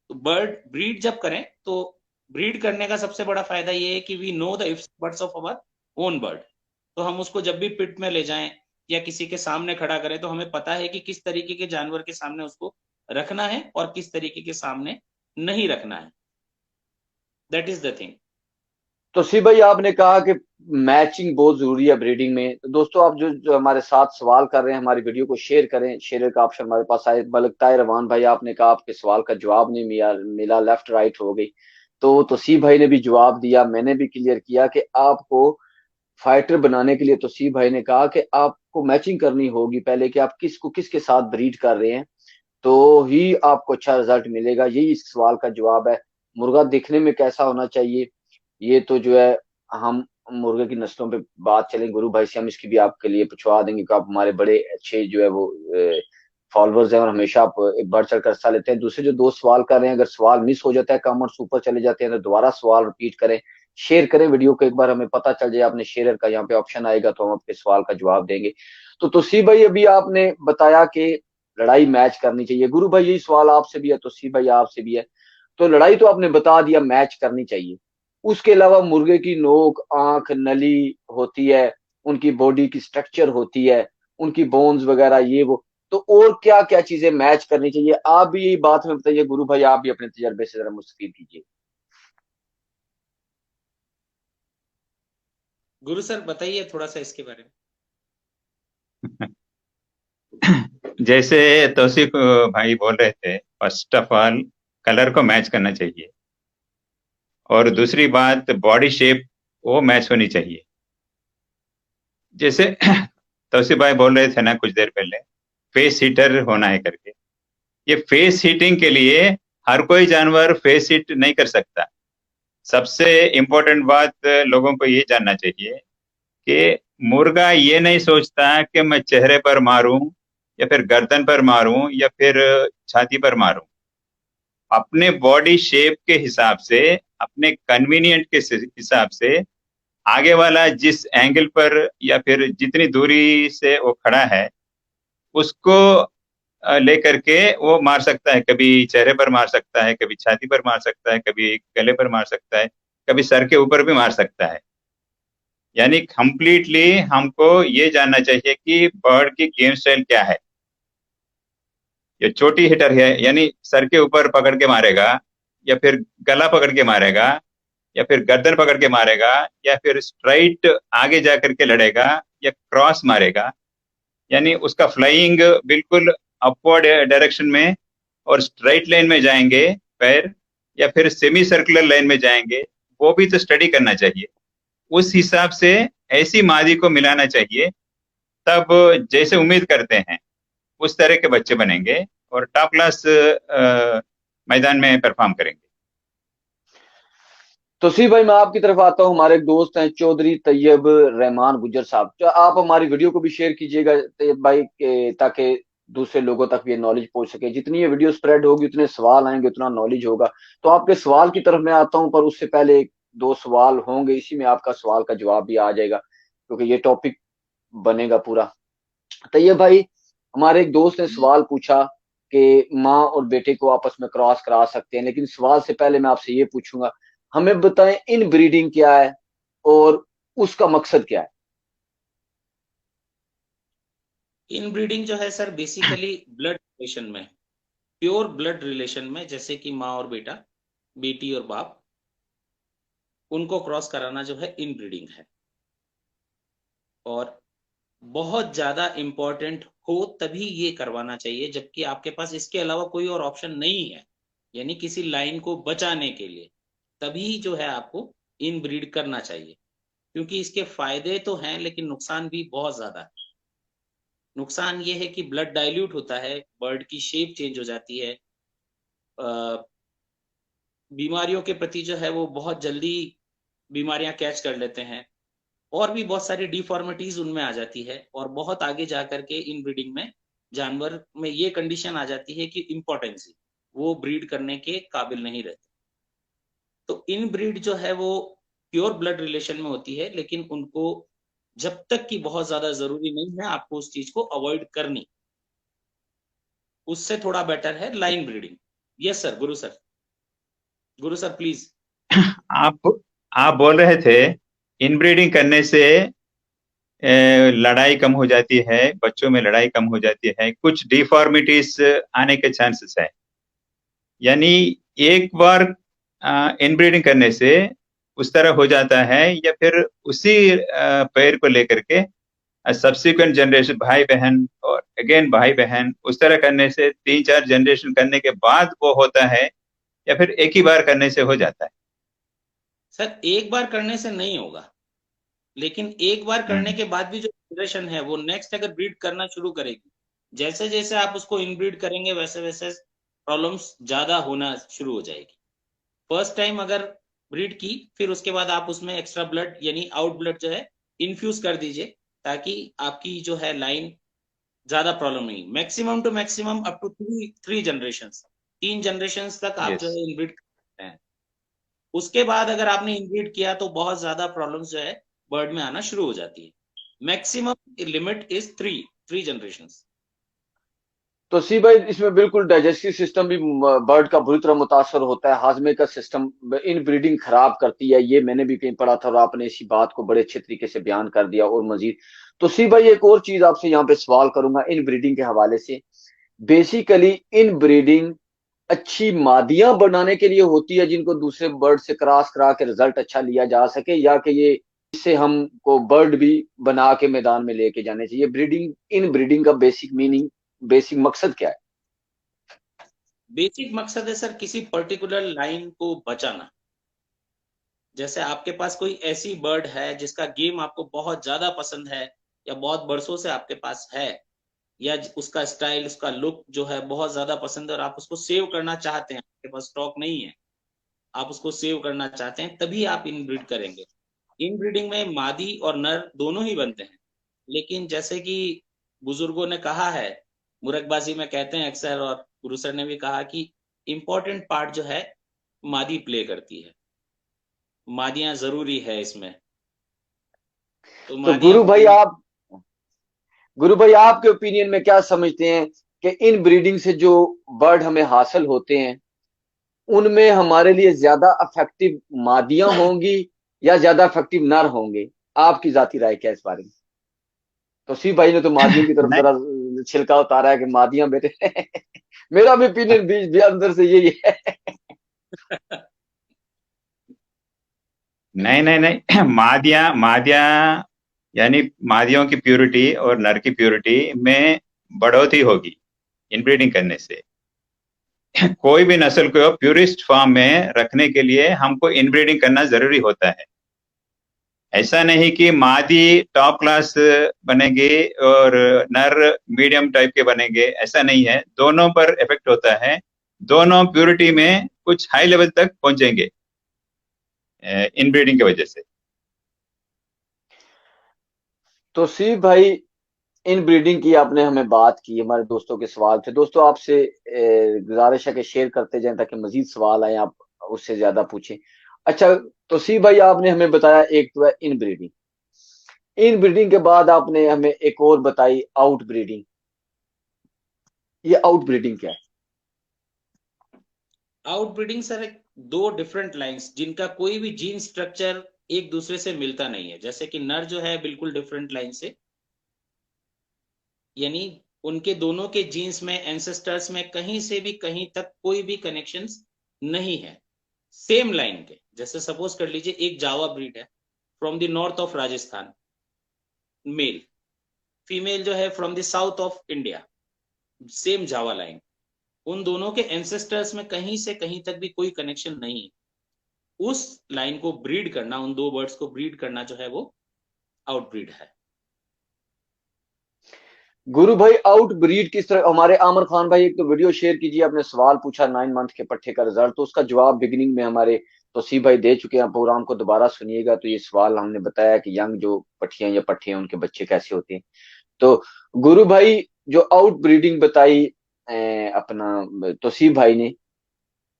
तो बर्ड ब्रीड जब करें तो ब्रीड करने का सबसे बड़ा फायदा ये है कि we know the birds of our own bird. तो हम उसको जब भी पिट में ले जाएं या किसी के सामने खड़ा करें तो हमें पता है कि किस तरीके के जानवर के सामने उसको रखना है और किस तरीके के सामने नहीं रखना है। That is the thing. तो सी भाई आपने कहा कि मैचिंग बहुत जरूरी है ब्रीडिंग में। तो दोस्तों आप जो हमारे साथ सवाल कर रहे हैं हमारी वीडियो को शेयर करें, शेयर का ऑप्शन हमारे पास आए। लगता है रवान भाई आपने कहा आपके सवाल का जवाब नहीं मिला, लेफ्ट राइट हो गई। तो सी भाई ने भी जवाब दिया, मैंने भी क्लियर किया कि आपको फाइटर बनाने के लिए तो सी भाई ने कहा कि आपको मैचिंग करनी होगी पहले, कि आप किसको किसके साथ ब्रीड कर रहे हैं, तो ही आपको अच्छा रिजल्ट मिलेगा। यही इस सवाल का जवाब है। मुर्गा दिखने में कैसा होना चाहिए, ये तो जो है हम मुर्गे की नस्लों पे बात चलें गुरु भाई से हम इसकी भी आपके लिए पूछवा देंगे, कि आप हमारे बड़े अच्छे जो है वो फॉलोअर्स हैं और हमेशा आप बढ़ चढ़ कर हिस्सा लेते हैं। दूसरे जो दोस्त सवाल कर रहे हैं, अगर सवाल मिस हो जाता है कमेंट्स ऊपर चले जाते हैं तो दोबारा सवाल रिपीट करें, शेयर करें वीडियो को, एक बार हमें पता चल जाए आपने शेयर का यहाँ पे ऑप्शन आएगा तो हम आपके सवाल का जवाब देंगे। तो सी भाई अभी आपने बताया कि लड़ाई मैच करनी चाहिए, गुरु भाई यही सवाल आपसे भी है तो सी भाई आपसे भी है। तो लड़ाई तो आपने बता दिया मैच करनी चाहिए, उसके अलावा मुर्गे की नोक आंख नली होती है, उनकी बॉडी की स्ट्रक्चर होती है, उनकी बोन्स वगैरह ये वो, तो और क्या क्या चीजें मैच करनी चाहिए, आप भी यही बात में बताइए गुरु भाई, आप भी अपने तजर्बे से जरा मुस्तफीद कीजिए। गुरु सर बताइए थोड़ा सा इसके बारे में। जैसे तौसीफ भाई बोल रहे थे, फर्स्ट ऑफ ऑल कलर को मैच करना चाहिए, और दूसरी बात बॉडी शेप वो मैच होनी चाहिए। जैसे तौसीफ भाई बोल रहे थे ना कुछ देर पहले, फेस हीटर होना है करके। ये फेस हीटिंग के लिए हर कोई जानवर फेस हीट नहीं कर सकता। सबसे इम्पोर्टेंट बात लोगों को ये जानना चाहिए कि मुर्गा ये नहीं सोचता कि मैं चेहरे पर मारूं या फिर गर्दन पर मारूं या फिर छाती पर मारूं। अपने बॉडी शेप के हिसाब से, अपने कन्वीनियंट के हिसाब से, आगे वाला जिस एंगल पर या फिर जितनी दूरी से वो खड़ा है उसको लेकर के वो मार सकता है। कभी चेहरे पर मार सकता है, कभी छाती पर मार सकता है, कभी गले पर मार सकता है, कभी सर के ऊपर भी मार सकता है। यानी कंप्लीटली हमको ये जानना चाहिए कि बर्ड की गेम स्टाइल क्या है। ये चोटी हिटर है, यानी सर के ऊपर पकड़ के मारेगा या फिर गला पकड़ के मारेगा, या फिर गर्दन पकड़ के मारेगा, या फिर स्ट्राइट आगे जा करके लड़ेगा, या क्रॉस मारेगा, यानी उसका फ्लाइंग बिल्कुल अपवर्ड डायरेक्शन में और स्ट्राइट लाइन में जाएंगे पैर, या फिर सेमी सर्कुलर लाइन में जाएंगे, वो भी तो स्टडी करना चाहिए। उस हिसाब से ऐसी मादी को मिलाना चाहिए, तब जैसे उम्मीद करते हैं उस तरह के बच्चे बनेंगे और टॉप क्लास मैदान में परफॉर्म करेंगे। तो सी भाई मैं आपकी तरफ आता हूँ। हमारे एक दोस्त हैं चौधरी तैयब रहमान गुज्जर साहब, तो आप हमारी वीडियो को भी शेयर कीजिएगा तैयब भाई ताकि दूसरे लोगों तक भी ये नॉलेज पहुंच सके। जितनी ये वीडियो स्प्रेड होगी उतने सवाल आएंगे, उतना नॉलेज होगा। तो आपके सवाल की तरफ मैं आता हूँ, पर उससे पहले एक दो सवाल होंगे, इसी में आपका सवाल का जवाब भी आ जाएगा क्योंकि ये टॉपिक बनेगा पूरा। तैयब भाई, हमारे एक दोस्त ने सवाल पूछा कि माँ और बेटे को आपस में क्रॉस करा सकते हैं, लेकिन सवाल से पहले मैं आपसे ये पूछूंगा, हमें बताएं इन ब्रीडिंग क्या है और उसका मकसद क्या है। इन ब्रीडिंग जो है सर बेसिकली ब्लड रिलेशन में, प्योर ब्लड रिलेशन में, जैसे कि माँ और बेटा, बेटी और बाप, उनको क्रॉस कराना जो है इन ब्रीडिंग है। और बहुत ज्यादा इंपॉर्टेंट हो तभी ये करवाना चाहिए, जबकि आपके पास इसके अलावा कोई और ऑप्शन नहीं है, यानी किसी लाइन को बचाने के लिए, तभी जो है आपको इन ब्रीड करना चाहिए। क्योंकि इसके फायदे तो हैं लेकिन नुकसान भी बहुत ज्यादा है। नुकसान ये है कि ब्लड डाइल्यूट होता है, बर्ड की शेप चेंज हो जाती है, बीमारियों के प्रति जो है वो बहुत जल्दी बीमारियां कैच कर लेते हैं, और भी बहुत सारी डिफॉर्मिटीज उनमें आ जाती है, और बहुत आगे जा करके इन ब्रीडिंग में जानवर में ये कंडीशन आ जाती है कि इम्पोर्टेंसी, वो ब्रीड करने के काबिल नहीं रहते। तो इन ब्रीड जो है वो प्योर ब्लड रिलेशन में होती है, लेकिन उनको जब तक कि बहुत ज्यादा जरूरी नहीं है आपको उस चीज को अवॉइड करनी। उससे थोड़ा बेटर है line breeding. Yes sir, Guru sir, Guru sir please. आप आप बोल रहे थे इनब्रीडिंग करने से लड़ाई कम हो जाती है, बच्चों में लड़ाई कम हो जाती है, कुछ डिफॉर्मिटीज आने के चांसेस है। यानी एक बार इनब्रीडिंग करने से उस तरह हो जाता है, या फिर उसी पेड़ को लेकर के सब्सिक्वेंट जनरेशन, भाई बहन और अगेन भाई बहन, उस तरह करने से 3-4 जनरेशन करने के बाद वो होता है, या फिर एक ही बार करने से हो जाता है? सर एक बार करने से नहीं होगा, लेकिन एक बार करने हम्म। के बाद भी जो जनरेशन है वो नेक्स्ट अगर ब्रीड करना शुरू करेगी, जैसे जैसे आप उसको इनब्रीड करेंगे वैसे वैसे प्रॉब्लम्स ज्यादा होना शुरू हो जाएगी। फर्स्ट टाइम अगर ब्रीड की, फिर उसके बाद आप उसमें एक्स्ट्रा ब्लड यानी आउट ब्लड जो है इन्फ्यूज कर दीजिए, ताकि आपकी जो है लाइन ज्यादा प्रॉब्लम नहीं, maximum to maximum up to three generation, 3 generation तक आप जो यस। है इनब्रीड कर सकते हैं। उसके बाद अगर आपने इनब्रीड किया तो बहुत ज्यादा प्रॉब्लम्स जो है बर्ड में आना शुरू हो जाती है। Maximum limit is three generation. तो सी भाई, इसमें बिल्कुल डाइजेस्टिव सिस्टम भी बर्ड का बुरी तरह मुतासर होता है, हाजमे का सिस्टम इन ब्रीडिंग खराब करती है, ये मैंने भी कहीं पढ़ा था और आपने इसी बात को बड़े अच्छे तरीके से बयान कर दिया। और मजीद तो सी भाई एक और चीज आपसे यहाँ पे सवाल करूंगा इन ब्रीडिंग के हवाले से। बेसिकली इन ब्रीडिंग अच्छी मादियां बनाने के लिए होती है जिनको दूसरे बर्ड से क्रॉस करा के रिजल्ट अच्छा लिया जा सके, या कि ये इससे हमको बर्ड भी बना के मैदान में लेके जाने चाहिए? ब्रीडिंग, इन ब्रीडिंग का बेसिक मीनिंग, बेसिक मकसद क्या है? बेसिक मकसद है सर किसी पर्टिकुलर लाइन को बचाना। जैसे आपके पास कोई ऐसी बर्ड है जिसका गेम आपको बहुत ज्यादा पसंद है, या बहुत बरसों से आपके पास है, या उसका स्टाइल, उसका लुक जो है बहुत ज्यादा पसंद है, और आप उसको सेव करना चाहते हैं, आपके पास स्टॉक नहीं है, आप उसको सेव करना चाहते हैं, तभी आप इनब्रीड करेंगे। इनब्रीडिंग में मादी और नर दोनों ही बनते हैं, लेकिन जैसे कि बुजुर्गों ने कहा है, मुरकबाजी में कहते हैं अक्सर, और गुरु सर ने भी कहा कि इम्पोर्टेंट पार्ट जो है मादी प्ले करती है, मादियां जरूरी है इसमें। तो तो मादियां गुरु भाई आपके ओपिनियन में क्या समझते हैं कि इन ब्रीडिंग से जो बर्ड हमें हासिल होते हैं उनमें हमारे लिए ज्यादा अफेक्टिव मादियां होंगी या ज्यादा अफेक्टिव नर होंगे? आपकी जाती राय क्या है इस बारे में? तो सी भाई ने तो मादियों की तरफ नहीं, जरा छिलका उतारा है कि मादियां बेटे मेरा भी ओपिनियन बीच भी अंदर से यही है। नहीं नहीं नहीं, मादिया मादिया यानी मादियों की प्यूरिटी और नर की प्यूरिटी में बढ़ोतरी होगी इनब्रीडिंग करने से। कोई भी नस्ल को प्यूरिस्ट फॉर्म में रखने के लिए हमको इनब्रीडिंग करना जरूरी होता है। ऐसा नहीं कि मादी टॉप क्लास बनेंगे और नर मीडियम टाइप के बनेंगे, ऐसा नहीं है। दोनों पर इफेक्ट होता है, दोनों प्यूरिटी में कुछ हाई लेवल तक पहुंचेंगे इनब्रीडिंग की वजह से। तो सी भाई, इन ब्रीडिंग की आपने हमें बात की, हमारे दोस्तों के सवाल थे। दोस्तों आपसे गुजारिश है कि शेयर करते जाएं ताकि मजीद सवाल आए, आप उससे ज्यादा पूछें। अच्छा, तो सी भाई आपने हमें बताया एक तो है इन ब्रीडिंग, इन ब्रीडिंग के बाद आपने हमें एक और बताई आउट ब्रीडिंग। ये आउट ब्रीडिंग क्या है? आउटब्रीडिंग सर एक दो डिफरेंट लाइंस जिनका कोई भी जीन स्ट्रक्चर एक दूसरे से मिलता नहीं है। जैसे कि नर जो है बिल्कुल डिफरेंट लाइन से, यानी उनके दोनों के जीन्स में, एंसेस्टर्स में कहीं से भी कहीं तक कोई भी कनेक्शंस नहीं है सेम लाइन के। जैसे सपोज कर लीजिए एक जावा ब्रीड है from the north of Rajasthan, male, female जो है from the south of India, same Java line. उन दोनों के एंसेस्टर्स में कहीं से कहीं तक भी कोई कनेक्शन नहीं है। उस लाइन को ब्रीड करना, उन दो बर्ड्स को ब्रीड करना जो है वो आउटब्रीड है। गुरु भाई आउट ब्रीड किस तरह? हमारे आमिर खान भाई एक तो वीडियो शेयर कीजिए, आपने सवाल पूछा 9 मंथ के पट्ठे का रिजल्ट, तो उसका जवाब बिगिनिंग में हमारे तोसीफ भाई दे चुके हैं। प्रोग्राम को दोबारा सुनिएगा। तो ये सवाल हमने बताया कि यंग जो पट्ठियां या पट्ठे हैं उनके बच्चे कैसे होते हैं। तो गुरु भाई जो आउट ब्रीडिंग बताई अपना तोसीफ भाई ने,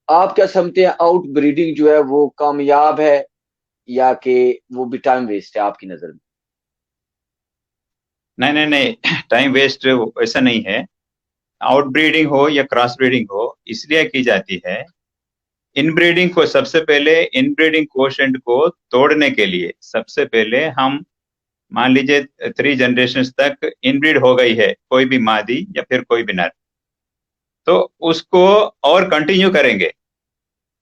आप क्या समझते हैं आउट ब्रीडिंग जो है वो कामयाब है या कि वो भी टाइम वेस्ट है आपकी नजर में? नहीं नहीं नहीं, टाइम वेस्ट ऐसा नहीं है। आउटब्रीडिंग हो या क्रॉस ब्रीडिंग हो, इसलिए की जाती है। इनब्रीडिंग को सबसे पहले, इनब्रीडिंग कोशेंट को तोड़ने के लिए सबसे पहले हम, मान लीजिए 3 जनरेशन तक इनब्रीड हो गई है कोई भी मादी या फिर कोई भी नर, तो उसको और कंटिन्यू करेंगे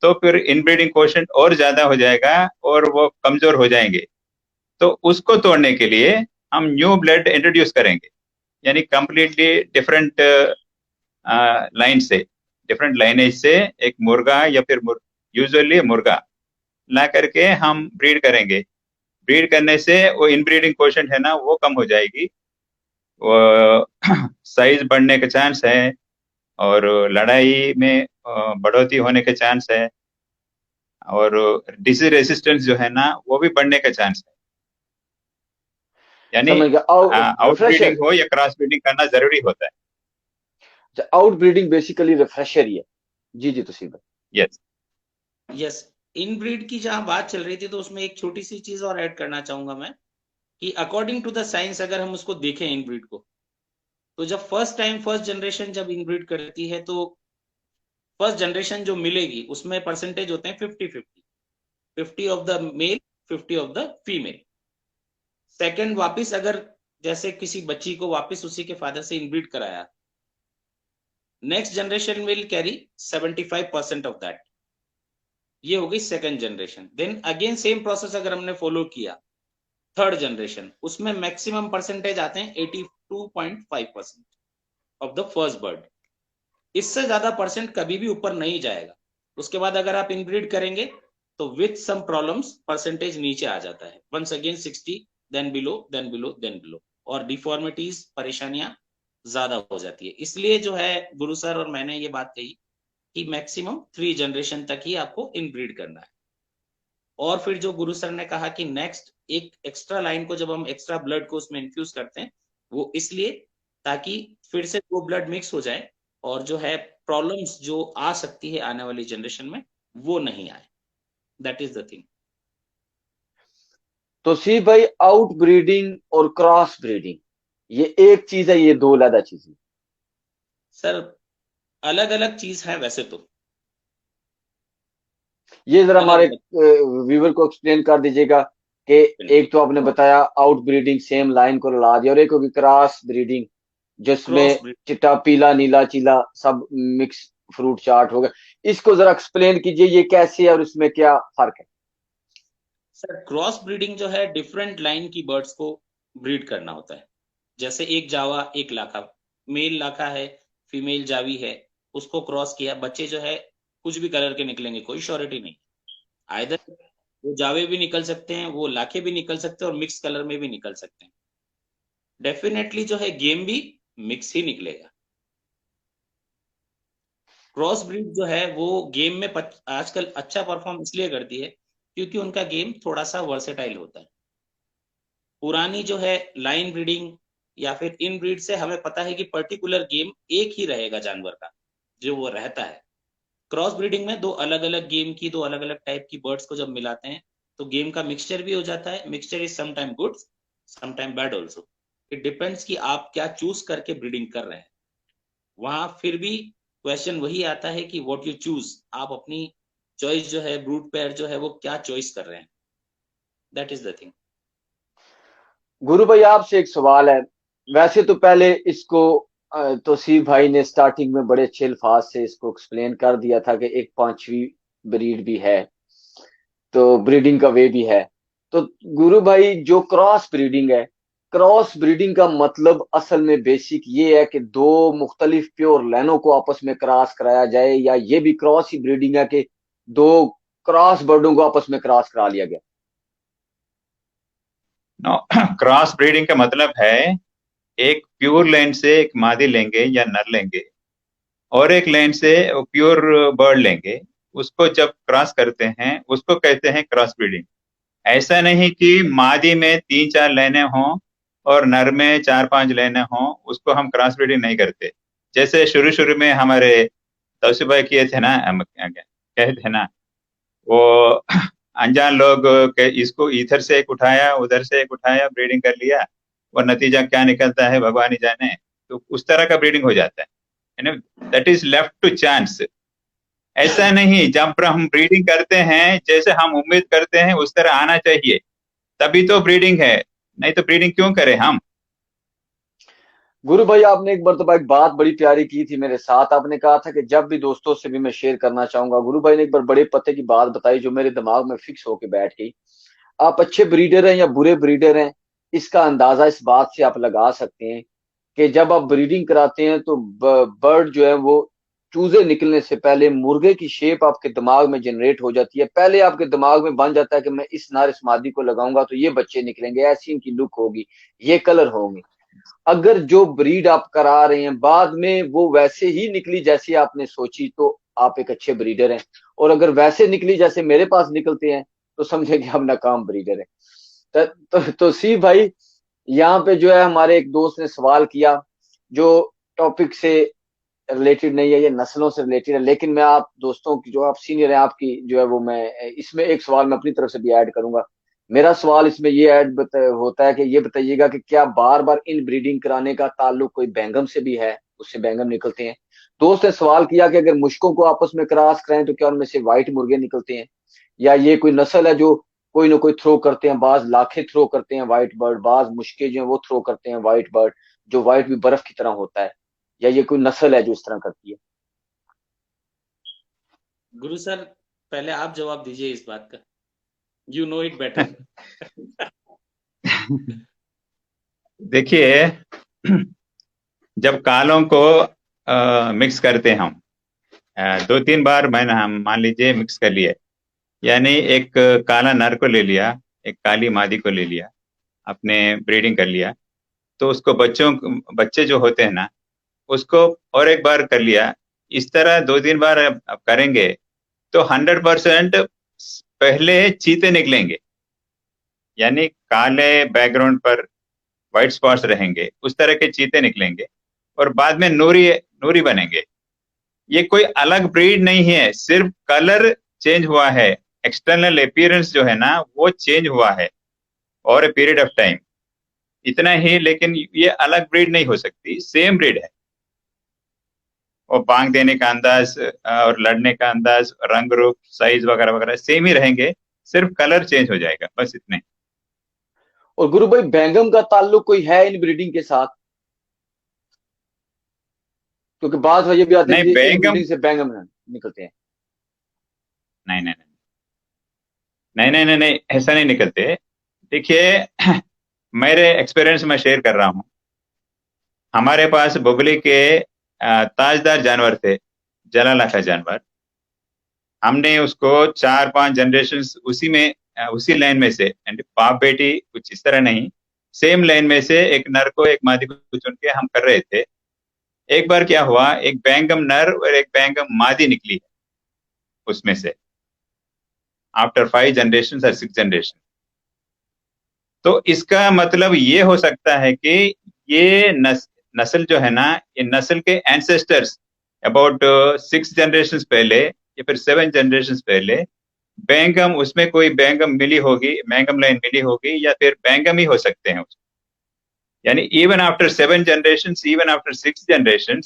तो फिर इनब्रीडिंग कोशेंट और ज्यादा हो जाएगा और वो कमजोर हो जाएंगे। तो उसको तोड़ने के लिए हम न्यू ब्लड इंट्रोड्यूस करेंगे, यानी कंप्लीटली डिफरेंट लाइन से, डिफरेंट लाइनेज से एक मुर्गा या फिर यूजुअली मुर्गा ला करके हम ब्रीड करेंगे। ब्रीड करने से वो इनब्रीडिंग कोशेंट है ना वो कम हो जाएगी, वो साइज बढ़ने के चांस है और लड़ाई में बढ़ोतरी होने के चांस है और डिसीज रेसिस्टेंस जो है ना वो भी बढ़ने का चांस है। यानी समझ गया। आउटब्रीडिंग रिफ्रेशर, हो या क्रॉस ब्रीडिंग करना जरूरी होता है। आउट ब्रीडिंग बेसिकली रिफ्रेशर ही है। जी जी तोसीफ भाई। यस। यस, इनब्रीड की जहां बात चल रही थी तो उसमें एक छोटी सी चीज और ऐड करना चाहूंगा मैं, कि अकॉर्डिंग टू द साइंस अगर हम उसको देखें इनब्रीड को, तो जब फर्स्ट टाइम फर्स्ट जनरेशन जब इनब्रीड करती है तो फर्स्ट जनरेशन जो मिलेगी उसमें परसेंटेज होते हैं 50-50, 50 of the male, 50 of the female. Second वापस अगर जैसे किसी बच्ची को वापस उसी के फादर से इनब्रीड कराया, next generation will carry 75% of that. ये हो गई second generation. Then again same process अगर हमने फॉलो किया थर्ड जनरेशन, उसमें मैक्सिमम परसेंटेज आते हैं 82.5% ऑफ द फर्स्ट बर्ड। इससे ज्यादा परसेंट कभी भी ऊपर नहीं जाएगा। उसके बाद अगर आप इनब्रीड करेंगे तो विथ सम प्रॉब्लम्स परसेंटेज नीचे आ जाता है, once again 60, then below, then below, then below, और डिफॉर्मिटीज, परेशानियां ज्यादा हो जाती है। इसलिए जो है गुरु सर और मैंने ये बात कही कि मैक्सिमम 3 जनरेशन तक ही आपको इनब्रीड करना है। और फिर जो गुरु सर ने कहा कि नेक्स्ट एक एक्स्ट्रा लाइन को जब हम एक्स्ट्रा ब्लड को उसमें इन्फ्यूज करते हैं, वो इसलिए ताकि फिर से वो ब्लड मिक्स हो जाए और जो है प्रॉब्लम्स जो आ सकती है आने वाली जनरेशन में वो नहीं आए। That is the thing. तो सी भाई आउट ब्रीडिंग और क्रॉस ब्रीडिंग ये एक चीज है, ये दो अलग चीज है? सर अलग अलग चीज है वैसे तो, ये जरा अलग हमारे अलग। व्यूवर को एक्सप्लेन कर दीजिएगा कि एक तो आपने बताया आउट ब्रीडिंग सेम लाइन को लड़ा दिया, और एक होगी क्रॉस ब्रीडिंग क्रॉस जिसमें ब्रीड, चिट्टा पीला नीला चीला सब मिक्स फ्रूट चाट होगा। इसको जरा एक्सप्लेन कीजिए ये कैसे है और इसमें क्या फर्क है? सर क्रॉस ब्रीडिंग जो है डिफरेंट लाइन की बर्ड्स को ब्रीड करना होता है। जैसे एक जावा एक लाखा, मेल लाखा है, फीमेल जावी है, उसको क्रॉस किया, बच्चे जो है कुछ भी कलर के निकलेंगे, कोई श्योरिटी नहीं। आइदर वो जावे भी निकल सकते हैं, वो लाखे भी निकल सकते हैं, और मिक्स कलर में भी निकल सकते हैं। डेफिनेटली जो है गेम भी मिक्स ही निकलेगा। क्रॉस ब्रीड जो है वो गेम में आजकल अच्छा परफॉर्म इसलिए करती है क्योंकि उनका गेम थोड़ा सा वर्सेटाइल होता है। पुरानी जो है लाइन ब्रीडिंग या फिर इन ब्रीड से हमें पता है कि पर्टिकुलर गेम एक ही रहेगा जानवर का जो वो रहता है। क्रॉस ब्रीडिंग में दो अलग अलग गेम की, दो अलग अलग टाइप की बर्ड्स को जब मिलाते हैं तो गेम का मिक्सचर भी हो जाता है। Mixture is sometime good, sometime bad also. It depends कि आप क्या चूज करके ब्रीडिंग कर रहे हैं। वहां फिर भी क्वेश्चन वही आता है कि व्हाट यू चूज, आप अपनी चॉइस जो है, ब्रूड पेयर जो है वो क्या चॉइस कर रहे हैं। That is the thing. गुरु भाई आपसे एक सवाल है। वैसे तो पहले इसको तौसीफ भाई ने स्टार्टिंग में बड़े अच्छे अल्फाज से इसको एक्सप्लेन कर दिया था कि एक पांचवी ब्रीड भी है, तो ब्रीडिंग का वे भी है। तो गुरु भाई जो क्रॉस ब्रीडिंग है, क्रॉस ब्रीडिंग का मतलब असल में बेसिक ये है कि दो मुख्तलिफ प्योर लाइनों को आपस में क्रॉस कराया जाए, या ये भी क्रॉस ही ब्रीडिंग है कि दो क्रॉस बर्डों को आपस में क्रॉस करा लिया गया? नो, क्रॉस ब्रीडिंग का मतलब है एक प्योर लाइन से एक मादी लेंगे या नर लेंगे, और एक लाइन से प्योर बर्ड लेंगे, उसको जब क्रॉस करते हैं उसको कहते हैं क्रॉस ब्रीडिंग। ऐसा नहीं कि मादी में तीन चार लाइनें हों और नर में चार पांच लाइनें हों, उसको हम क्रॉस ब्रीडिंग नहीं करते। जैसे शुरू शुरू में हमारे तौसीफ भाई किए थे ना, हम कहे थे ना, वो अनजान लोग के इसको इधर से एक उठाया उधर से एक उठाया, ब्रीडिंग कर लिया, और नतीजा क्या निकलता है भगवान ही जाने। तो उस तरह का ब्रीडिंग हो जाता है, that is left to chance. ऐसा नहीं, जब हम ब्रीडिंग करते हैं जैसे हम उम्मीद करते हैं उस तरह आना चाहिए, तभी तो ब्रीडिंग है, नहीं तो ब्रीडिंग क्यों करें हम। गुरु भाई आपने एक मरतबा एक बात बड़ी प्यारी की थी मेरे साथ। आपने कहा था कि जब भी दोस्तों से भी मैं शेयर करना चाहूंगा, गुरु भाई ने एक बार बड़े पते की बात बताई जो मेरे दिमाग में फिक्स होके बैठ गई। आप अच्छे ब्रीडर हैं या बुरे ब्रीडर हैं, इसका अंदाजा इस बात से आप लगा सकते हैं कि जब आप ब्रीडिंग कराते हैं तो बर्ड जो है वो चूजे निकलने से पहले मुर्गे की शेप आपके दिमाग में जनरेट हो जाती है। पहले आपके दिमाग में बन जाता है कि मैं इस नर इस मादी को लगाऊंगा तो ये बच्चे निकलेंगे, ऐसी इनकी लुक होगी, ये कलर होंगे। अगर जो ब्रीड आप करा रहे हैं बाद में वो वैसे ही निकली जैसी आपने सोची, तो आप एक अच्छे ब्रीडर हैं। और अगर वैसे निकली जैसे मेरे पास निकलते हैं तो समझे कि हम नाकाम ब्रीडर हैं। तो सी भाई, यहाँ पे जो है हमारे एक दोस्त ने सवाल किया जो टॉपिक से रिलेटेड नहीं है, ये नस्लों से रिलेटेड है, लेकिन मैं आप दोस्तों की जो आप सीनियर हैं आपकी जो है वो मैं इसमें एक सवाल मैं अपनी तरफ से भी ऐड करूंगा। मेरा सवाल इसमें ये होता है कि ये बताइएगा कि क्या बार बार इन ब्रीडिंग कराने का ताल्लुक कोई बैंगम से भी है, उससे बैंगम निकलते हैं? दोस्त ने सवाल किया कि अगर मुश्कों को आपस में क्रॉस कराएं तो क्या उनमें से व्हाइट मुर्गे निकलते हैं, या ये कोई नस्ल है जो कोई ना कोई थ्रो करते हैं, बाज लाखे थ्रो करते हैं व्हाइट बर्ड, बाज मुश्के जो है वो थ्रो करते हैं व्हाइट बर्ड, जो व्हाइट भी बर्फ की तरह होता है, या ये कोई नस्ल है जो इस तरह करती है? गुरु सर, पहले आप जवाब दीजिए इस बात का, यू नो इट बेटर। देखिए, जब कालों को मिक्स करते हैं हम, दो तीन बार मैंने हम मान लीजिए मिक्स कर लिए, यानी एक काला नर को ले लिया, एक काली मादी को ले लिया, अपने ब्रीडिंग कर लिया, तो उसको बच्चे जो होते हैं ना, उसको और एक बार कर लिया। इस तरह दो तीन बार अब करेंगे तो 100% पहले चीते निकलेंगे, यानी काले बैकग्राउंड पर व्हाइट स्पॉट्स रहेंगे, उस तरह के चीते निकलेंगे, और बाद में नूरी नूरी बनेंगे। ये कोई अलग ब्रीड नहीं है, सिर्फ कलर चेंज हुआ है, एक्सटर्नल अपीयरेंस जो है ना वो चेंज हुआ है, और ए पीरियड ऑफ टाइम, इतना ही। लेकिन ये अलग ब्रीड नहीं हो सकती, सेम ब्रीड है। और बांग देने का अंदाज और लड़ने का अंदाज, रंग रूप साइज वगैरह वगैरह सेम ही रहेंगे, सिर्फ कलर चेंज हो जाएगा, बस इतने। और गुरु भाई बैंगम का ताल्लुक कोई है इन ब्रीडिंग के साथ? क्योंकि बात वजह भी आती है नहीं, कि इन बेगम, ब्रीडिंग से बैंगम निकलते हैं। नहीं नहीं नहीं, नहीं नहीं नहीं नहीं, ऐसा नहीं निकलते। देखिए मेरे एक्सपीरियंस में शेयर कर रहा हूँ। हमारे पास बुबली के ताजदार जानवर थे, जलाला का जानवर। हमने उसको 4-5 जनरेशन उसी में उसी लाइन में से, एंड बाप बेटी कुछ इस तरह नहीं, सेम लाइन में से एक नर को एक मादी को चुन के हम कर रहे थे। एक बार क्या हुआ, एक बैंगम नर और एक बैंगम मादी निकली उसमें से, आफ्टर 5 जनरेशन और 6 जनरेशन। तो इसका मतलब ये हो सकता है कि ये नस्ल जो है ना, ये नस्ल के एंसेस्टर्स अबाउट 6 जनरेशन पहले या फिर 7 जनरेशन पहले बैंगम, उसमें कोई बैंगम मिली होगी, बैंगम लाइन मिली होगी, या फिर बैंगम ही हो सकते हैं उसमें। यानी even after 7 generation, even after 6 generation,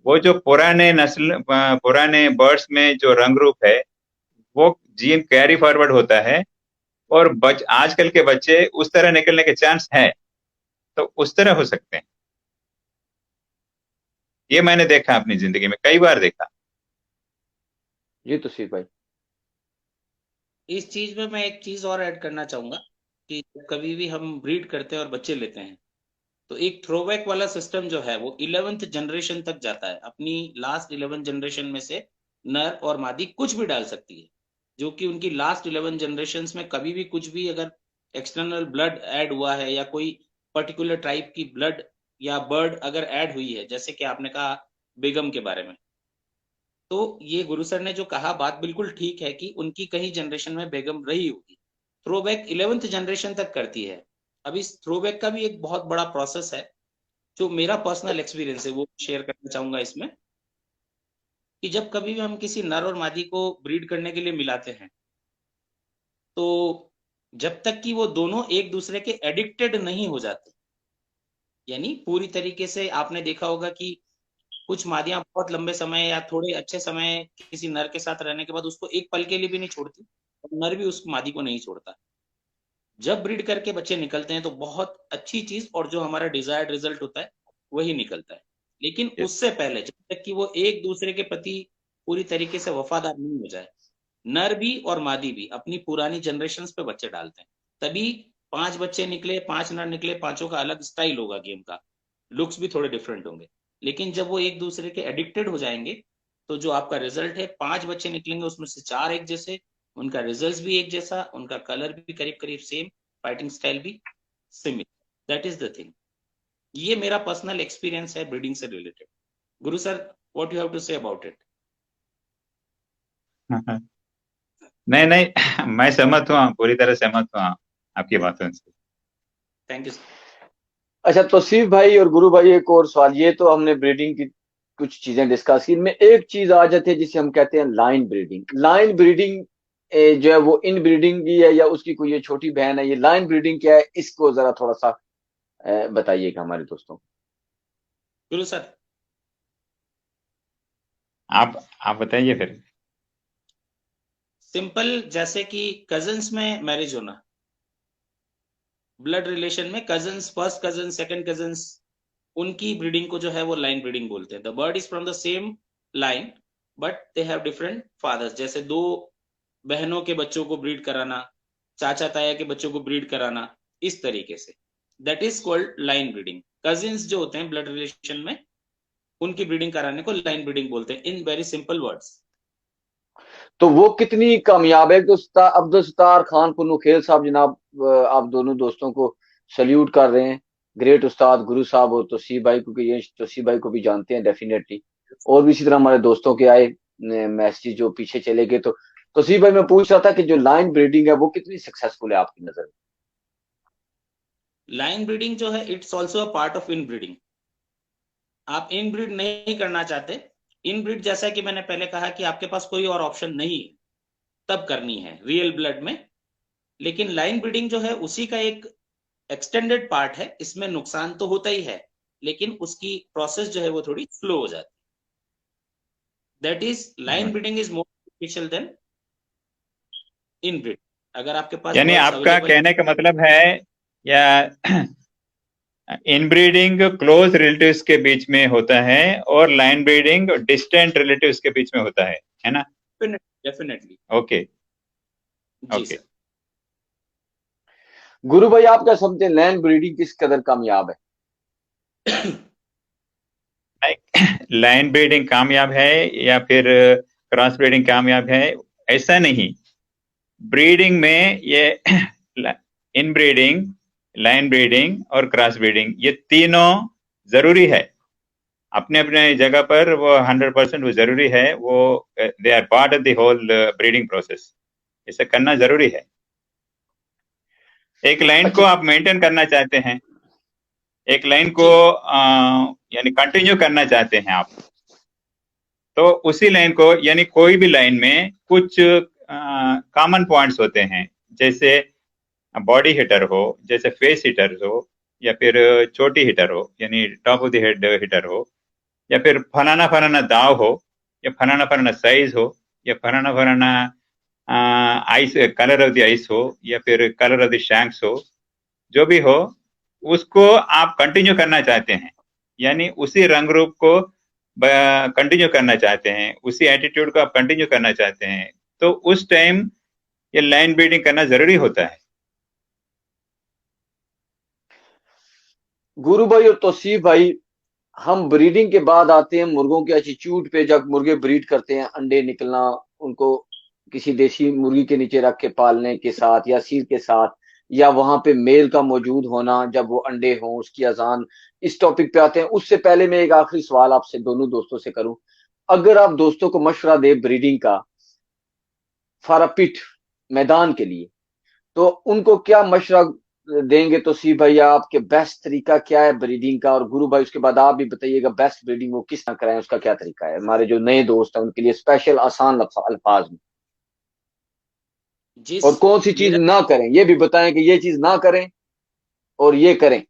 वो जो पुराने नस्ल पुराने बर्ड्स में जो रंग रूप है, वो जीन कैरी फॉरवर्ड होता है। और आजकल के बच्चे उस तरह निकलने के चांस है, तो उस तरह हो सकते हैं। ये मैंने देखा अपनी जिंदगी में, कई बार देखा। जी तौसीफ भाई। इस चीज में मैं एक चीज और ऐड करना चाहूंगा कि कभी भी हम ब्रीड करते हैं और बच्चे लेते हैं, तो एक थ्रोबैक वाला सिस्टम जो है वो 11th जनरेशन तक जाता है। अपनी लास्ट 11 जनरेशन में से नर और मादी कुछ भी डाल सकती है, जो कि उनकी लास्ट 11 जनरेशन में कभी भी कुछ भी अगर एक्सटर्नल ब्लड ऐड हुआ है या कोई पर्टिकुलर टाइप की ब्लड या बर्ड अगर ऐड हुई है, जैसे कि आपने कहा बेगम के बारे में, तो ये गुरु सर ने जो कहा बात बिल्कुल ठीक है कि उनकी कहीं जनरेशन में बेगम रही होगी। थ्रोबैक 11th जनरेशन तक करती है। अब इस थ्रोबैक का भी एक बहुत बड़ा प्रोसेस है, जो मेरा पर्सनल एक्सपीरियंस है वो शेयर करना चाहूंगा इसमें, कि जब कभी भी हम किसी नर और मादी को ब्रीड करने के लिए मिलाते हैं, तो जब तक कि वो दोनों एक दूसरे के एडिक्टेड नहीं हो जाते, यानी पूरी तरीके से आपने देखा होगा कि कुछ मादियां बहुत लंबे समय या थोड़े अच्छे समय किसी नर के साथ रहने के बाद उसको एक पल के लिए भी नहीं छोड़ती, और नर भी उस मादी को नहीं छोड़ता। जब ब्रीड करके बच्चे निकलते हैं तो बहुत अच्छी चीज और जो हमारा डिजायर्ड रिजल्ट होता है वही निकलता है। लेकिन Yes. उससे पहले जब तक कि वो एक दूसरे के प्रति पूरी तरीके से वफादार नहीं हो जाए, नर भी और मादी भी अपनी पुरानी जनरेशन पे बच्चे डालते हैं। तभी 5 बच्चे निकले, 5 नर निकले, पांचों का अलग स्टाइल होगा गेम का, लुक्स भी थोड़े डिफरेंट होंगे। लेकिन जब वो एक दूसरे के एडिक्टेड हो जाएंगे, तो जो आपका रिजल्ट है, 5 बच्चे निकलेंगे उसमें से 4 एक जैसे, उनका रिजल्ट भी एक जैसा, उनका कलर भी करीब करीब सेम, फाइटिंग स्टाइल भी similar. That is the thing. ये मेरा पर्सनल एक्सपीरियंस है ब्रीडिंग से related. Guru sir, what you have to say about it? नहीं नहीं, मैं सहमत हूँ, पूरी तरह सहमत हूँ आपकी बातों से। Thank you. अच्छा तौसीफ भाई और गुरु भाई, एक और सवाल। ये तो हमने ब्रीडिंग की कुछ चीजें डिस्कस की, इनमें एक चीज आ जाती है जिसे हम कहते हैं लाइन ब्रीडिंग। लाइन ब्रीडिंग जो है वो इन ब्रीडिंग की है या उसकी कोई ये छोटी बहन है? ये लाइन ब्रीडिंग क्या है, इसको जरा थोड़ा सा बताइएगा हमारे दोस्तों को। गुरु सर, आप बताइए फिर। सिंपल, जैसे कि कजन्स में मैरिज होना, ब्लड रिलेशन में cousins, first cousin, second cousins, उनकी ब्रीडिंग को जो है वो लाइन ब्रीडिंग बोलते हैं। The bird is from the same line but they have different fathers. जैसे 2 बहनों के बच्चों को ब्रीड कराना, चाचा ताया के बच्चों को ब्रीड कराना, इस तरीके से, that is called line breeding. Cousins जो होते हैं ब्लड रिलेशन में, उनकी ब्रीडिंग कराने को लाइन ब्रीडिंग बोलते हैं, इन वेरी सिंपल वर्ड्स। तो वो कितनी कामयाब है? तो अब्दुल सत्तार खान पुन्नूखेल साहब जनाब, आप दोनों दोस्तों को सल्यूट कर रहे हैं। ग्रेट उस्ताद गुरु साहब और तौसीफ भाई को, ये तौसीफ भाई को भी जानते हैं डेफिनेटली, और भी इसी तरह हमारे दोस्तों के आए मैसेज जो पीछे चले गए। तो तौसीफ भाई, मैं पूछ रहा था कि जो लाइन ब्रीडिंग है वो कितनी सक्सेसफुल है आपकी नजर में? लाइन ब्रीडिंग जो है, it's also a part of in breeding. आप इन ब्रीड नहीं करना चाहते, इन ब्रीड जैसा कि मैंने पहले कहा कि आपके पास कोई और ऑप्शन नहीं है, तब करनी है रियल ब्लड में। लेकिन लाइन ब्रीडिंग जो है उसी का एक एक्सटेंडेड पार्ट है। इसमें नुकसान तो होता ही है, लेकिन उसकी प्रोसेस जो है वो थोड़ी स्लो हो जाती है। That is, line breeding is more beneficial than inbreed. अगर आपके पास यानी बर्ड्स आपका अवेलेबल, कहने का मतलब है, या इनब्रीडिंग क्लोज रिलेटिव्स के बीच में होता है और लाइन ब्रीडिंग डिस्टेंट रिलेटिव्स के बीच में होता है ना? डेफिनेटली। ओके। जी ओके। सर। गुरु भाई आप क्या समझते हैं लैंड ब्रीडिंग किस कदर कामयाब है? लाइन ब्रीडिंग कामयाब है या फिर क्रॉस ब्रीडिंग कामयाब है, ऐसा नहीं। ब्रीडिंग में ये इन ब्रीडिंग, लाइन ब्रीडिंग और क्रॉस ब्रीडिंग, ये तीनों जरूरी है। अपने अपने जगह पर वो 100% वो जरूरी है। वो they are part of the whole breeding process. इसे करना जरूरी है। एक लाइन को अच्छा। आप मेंटेन करना चाहते हैं, एक लाइन को जी यानी कंटिन्यू करना चाहते हैं आप, तो उसी लाइन को, यानी कोई भी लाइन में कुछ कॉमन पॉइंट्स होते हैं। जैसे बॉडी हिटर हो, जैसे फेस हिटर हो, या फिर चोटी हिटर हो यानी top of the head hitter हो, या फिर फलाना फलाना दाव हो, या फलाना फलाना साइज हो, या फलाना फलाना ice, colour of the ice हो, या फिर कलर ऑफ द शैंक्स हो, जो भी हो, उसको आप कंटिन्यू करना चाहते हैं। यानी उसी रंग रूप को कंटिन्यू करना चाहते हैं, उसी एटीट्यूड को आप कंटिन्यू करना चाहते हैं, तो उस टाइम ये लाइन ब्रीडिंग करना जरूरी होता है। गुरु भाई और तौसीफ भाई, हम ब्रीडिंग के बाद आते हैं मुर्गों के एटीट्यूड पे। जब मुर्गे ब्रीड करते हैं, अंडे निकलना, उनको किसी देसी मुर्गी के नीचे रख के पालने के साथ या सील के साथ, या वहां पे मेल का मौजूद होना जब वो अंडे हों, उसकी अजान, इस टॉपिक पे आते हैं। उससे पहले मैं एक आखिरी सवाल आपसे दोनों दोस्तों से करूं। अगर आप दोस्तों को मशवरा दे ब्रीडिंग का फारापिट मैदान के लिए, तो उनको क्या मशवरा देंगे? तो सी भाई आपके बेस्ट तरीका क्या है ब्रीडिंग का? और गुरु भाई उसके बाद आप भी बताइएगा बेस्ट ब्रीडिंग वो किस तरह कराएं, उसका क्या तरीका है हमारे जो नए दोस्त हैं उनके लिए स्पेशल आसान अल्फाज में। जिस और कौन सी चीज मेरा ना करें ये भी बताएं कि ये चीज ना करें और ये करें।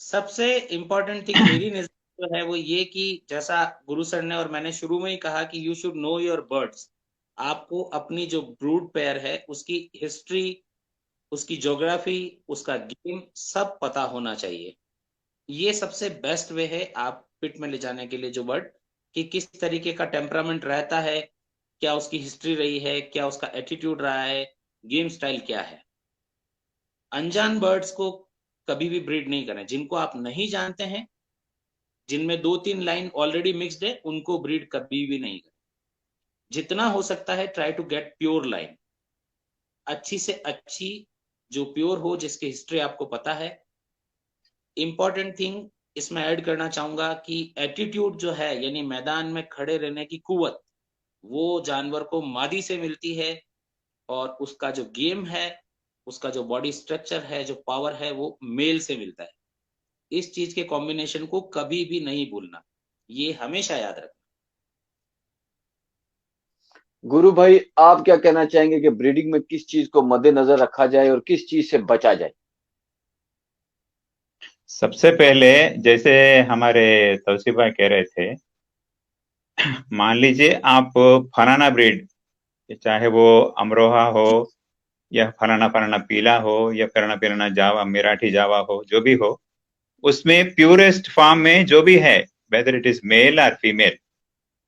सबसे इम्पोर्टेंट थिंग मेरी नजर में जो है वो ये कि जैसा गुरु सर ने और मैंने शुरू में ही कहा कि you should know your birds. आपको अपनी जो ब्रूड पेयर है उसकी हिस्ट्री, उसकी ज्योग्राफी, उसका गेम सब पता होना चाहिए। ये सबसे बेस्ट वे है आप पिट में ले जाने के लिए जो बर्ड, कि किस तरीके का टेम्परामेंट रहता है, क्या उसकी हिस्ट्री रही है, क्या उसका एटीट्यूड रहा है, गेम स्टाइल क्या है। अनजान बर्ड्स को कभी भी ब्रीड नहीं करें। जिनको आप नहीं जानते हैं, जिनमें 2-3 लाइन ऑलरेडी मिक्स्ड है, उनको ब्रीड कभी भी नहीं करें। जितना हो सकता है try to get pure line, अच्छी से अच्छी, जो प्योर हो, जिसकी हिस्ट्री आपको पता है। इंपॉर्टेंट थिंग इसमें ऐड करना चाहूंगा कि एटीट्यूड जो है, यानी मैदान में खड़े रहने की कुवत, वो जानवर को मादी से मिलती है। और उसका जो गेम है, उसका जो बॉडी स्ट्रक्चर है, जो पावर है, वो मेल से मिलता है। इस चीज के कॉम्बिनेशन को कभी भी नहीं भूलना, ये हमेशा याद रखना। गुरु भाई आप क्या कहना चाहेंगे कि ब्रीडिंग में किस चीज को मद्देनजर रखा जाए और किस चीज से बचा जाए? सबसे पहले, जैसे हमारे तौसीफ भाई कह रहे थे, मान लीजिए आप फलाना ब्रीड, चाहे वो अमरोहा हो, या फलाना फलाना पीला हो, या फलाना फलाना जावा, मराठी जावा हो, जो भी हो, उसमें प्यूरेस्ट फॉर्म में जो भी है, वेदर इट इज मेल और फीमेल,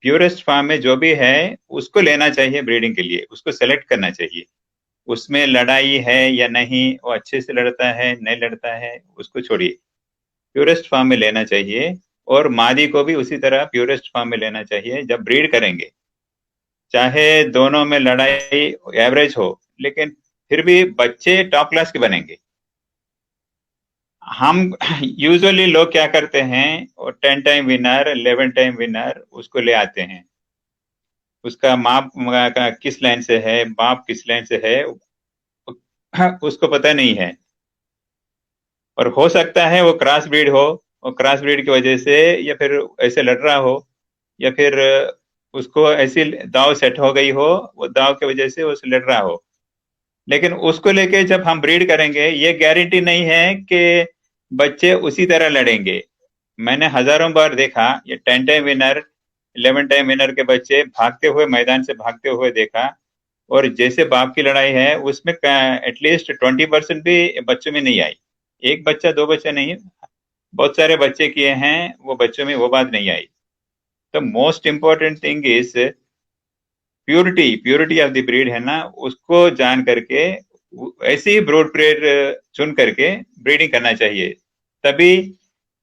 प्यूरेस्ट फॉर्म में जो भी है उसको लेना चाहिए ब्रीडिंग के लिए, उसको सेलेक्ट करना चाहिए। उसमें लड़ाई है या नहीं, वो अच्छे से लड़ता है नहीं लड़ता है, उसको छोड़िए, प्योरेस्ट फॉर्म में लेना चाहिए। और मादी को भी उसी तरह प्योरेस्ट फॉर्म में लेना चाहिए जब ब्रीड करेंगे। चाहे दोनों में लड़ाई एवरेज हो, लेकिन फिर भी बच्चे टॉप क्लास के बनेंगे। हम यूजुअली लोग क्या करते हैं, और 10 टाइम विनर, 11 टाइम विनर उसको ले आते हैं। उसका माप किस लाइन से है, बाप किस लाइन से है, उसको पता नहीं है। और हो सकता है वो क्रॉस ब्रीड हो, और क्रॉस ब्रीड की वजह से, या फिर ऐसे लड़ रहा हो, या फिर उसको ऐसी दाव सेट हो गई हो, वो दाव की वजह से वो लड़ रहा हो। लेकिन उसको लेके जब हम ब्रीड करेंगे, ये गारंटी नहीं है कि बच्चे उसी तरह लड़ेंगे। मैंने हजारों बार देखा, ये 10 टाइम विनर, 11 टाइम विनर के बच्चे भागते हुए, मैदान से भागते हुए देखा। और जैसे बाप की लड़ाई है, उसमें एटलीस्ट 20% भी बच्चों में नहीं आई। एक बच्चा दो बच्चा नहीं, बहुत सारे बच्चे किए हैं, वो बच्चों में वो बात नहीं आई। तो most important thing is purity of the breed है ना, उसको जान करके ऐसी ही ब्रीड चुन करके ब्रीडिंग करना चाहिए। तभी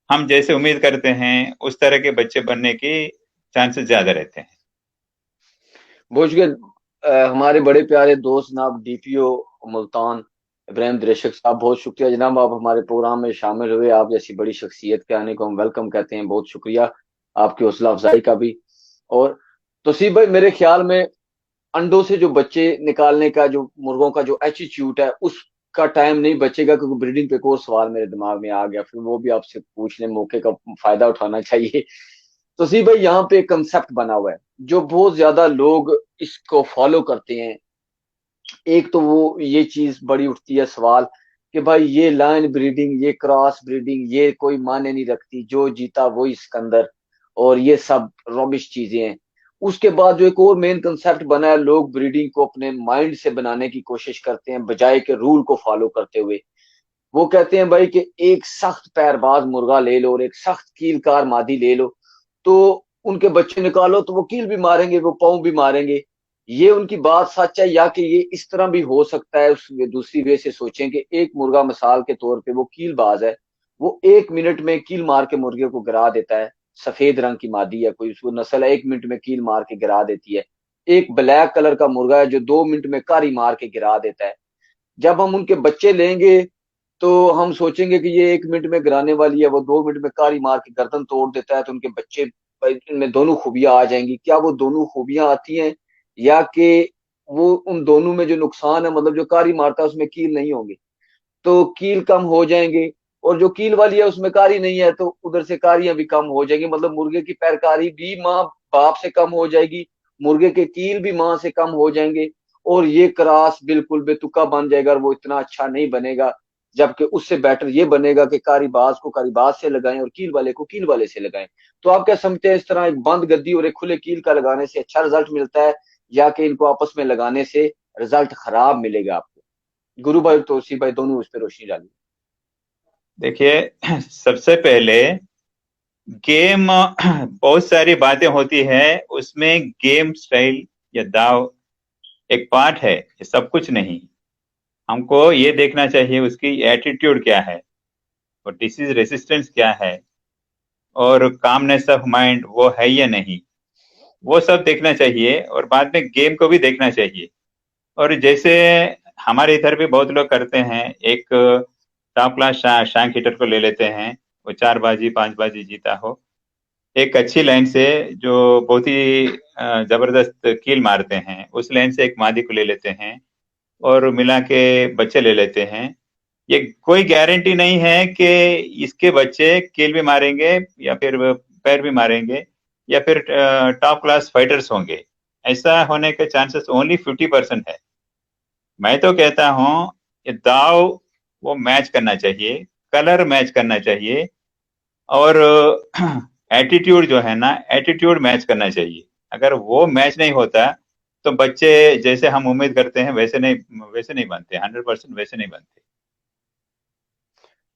हम जैसे उम्मीद करते हैं उस तरह के बच्चे बनने की चांसेस ज्यादा रहते हैं। भोजगल, हमारे बड़े प्यारे दोस्त जनाब डीपीओ मुल्तान इब्राहिम दरेशक साहब, बहुत शुक्रिया जनाब, आप हमारे प्रोग्राम में शामिल हुए। आप जैसी बड़ी शख्सियत के आने को हम वेलकम कहते हैं। बहुत शुक्रिया आपकी हौसला अफजाई का भी। और तोसीब भाई, मेरे ख्याल में अंडों से जो बच्चे निकालने का जो मुर्गों का जो एटीट्यूड है, उसका टाइम नहीं बचेगा, क्योंकि ब्रीडिंग पे एक और सवाल मेरे दिमाग में आ गया, फिर वो भी आपसे पूछने, मौके का फायदा उठाना चाहिए। तो सी भाई, यहाँ पे एक कंसेप्ट बना हुआ है जो बहुत ज्यादा लोग इसको फॉलो करते हैं। एक तो वो ये चीज बड़ी उठती है सवाल कि भाई ये लाइन ब्रीडिंग, ये क्रॉस ब्रीडिंग, ये कोई माने नहीं रखती, जो जीता वही सिकंदर, और ये सब रॉबिश चीजें हैं। उसके बाद जो एक और मेन कंसेप्ट बना है, लोग ब्रीडिंग को अपने माइंड से बनाने की कोशिश करते हैं बजाय के रूल को फॉलो करते हुए। वो कहते हैं भाई कि एक सख्त पैरबाज मुर्गा ले लो और एक सख्त कीलकार मादी ले लो, तो उनके बच्चे निकालो तो वो कील भी मारेंगे, वो पाँव भी मारेंगे। ये उनकी बात सच है, या कि ये इस तरह भी हो सकता है, उस दूसरी वे से सोचें कि एक मुर्गा मिसाल के तौर पे वो कीलबाज है, वो 1 मिनट में कील मार के मुर्गे को गिरा देता है। सफेद रंग की मादी है, कोई उसको नस्ल है, 1 मिनट में कील मार के गिरा देती है। एक ब्लैक कलर का मुर्गा है जो 2 मिनट में कारी मार के गिरा देता है। जब हम उनके बच्चे लेंगे तो हम सोचेंगे कि ये 1 मिनट में गिराने वाली है, वो 2 मिनट में कारी मार के गर्दन तोड़ देता है, तो उनके बच्चे, इनमें दोनों खूबियां आ जाएंगी। क्या वो दोनों खूबियां आती हैं, या कि वो उन दोनों में जो नुकसान है, मतलब जो कारी मारता है उसमें कील नहीं होंगे, तो कील कम हो जाएंगे, और जो कील वाली है उसमें कारी नहीं है, तो उधर से कारियां भी कम हो जाएंगी। मतलब मुर्गे की पैरकारी भी माँ बाप से कम हो जाएगी, मुर्गे के कील भी माँ से कम हो जाएंगे, और ये क्रास बिल्कुल बेतुका बन जाएगा, और वो इतना अच्छा नहीं बनेगा। जबकि उससे बेटर ये बनेगा कि कारीबाज को कारीबाज से लगाएं और कील वाले को कील वाले से लगाएं। तो आप क्या समझते हैं, इस तरह एक बंद गद्दी और एक खुले कील का लगाने से अच्छा रिजल्ट मिलता है, या कि इनको आपस में लगाने से रिजल्ट खराब मिलेगा आपको? गुरु भाई, तोसी भाई, दोनों उस पर रोशनी डालिए। देखिए, सबसे पहले गेम बहुत सारी बातें होती है उसमें, गेम स्टाइल या दाव एक पार्ट है, ये सब कुछ नहीं। हमको ये देखना चाहिए उसकी एटीट्यूड क्या है, और डिसीज रेसिस्टेंस क्या है, और कामनेस ऑफ माइंड वो है या नहीं, वो सब देखना चाहिए। और बाद में गेम को भी देखना चाहिए। और जैसे हमारे इधर भी बहुत लोग करते हैं, एक टॉप क्लास शैंक हिटर को ले लेते हैं, वो 4 बाजी 5 बाजी जीता हो एक अच्छी लाइन से, जो बहुत ही जबरदस्त कील मारते हैं, उस लाइन से एक मादी को ले लेते हैं और मिला के बच्चे ले लेते हैं। ये कोई गारंटी नहीं है कि इसके बच्चे कील भी मारेंगे या फिर पैर भी मारेंगे या फिर टॉप क्लास फाइटर्स होंगे। ऐसा होने के चांसेस ओनली 50% है। मैं तो कहता हूँ ये दाव वो मैच करना चाहिए, कलर मैच करना चाहिए, और एटीट्यूड जो है ना, एटीट्यूड मैच करना चाहिए। अगर वो मैच नहीं होता तो बच्चे जैसे हम उम्मीद करते हैं वैसे नहीं बनते, 100% वैसे नहीं बनते।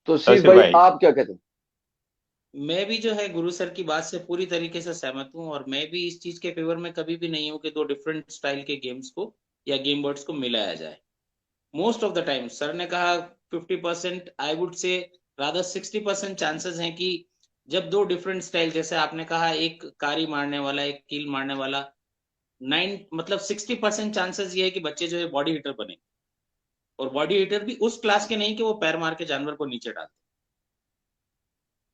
तो सी तौसीफ भाई, भाई। आप क्या कहते हैं? मैं भी जो है गुरु सर की बात से पूरी तरीके से सहमत हूँ, और मैं भी इस चीज के फेवर में कभी भी नहीं हूँ कि दो डिफरेंट स्टाइल के गेम्स को या गेम वर्ड्स को मिलाया जाए। Most of the time sir ने कहा 50%, I would say rather 60% chances हैं कि जब दो डिफरेंट स्टाइल, जैसे आपने कहा एक कारी मारने वाला एक कील मारने वाला, 60% चांसेस ये है कि बच्चे जो है बॉडी हिटर बने, और बॉडी हिटर भी उस क्लास के नहीं कि वो पैर मार के जानवर को नीचे डालते।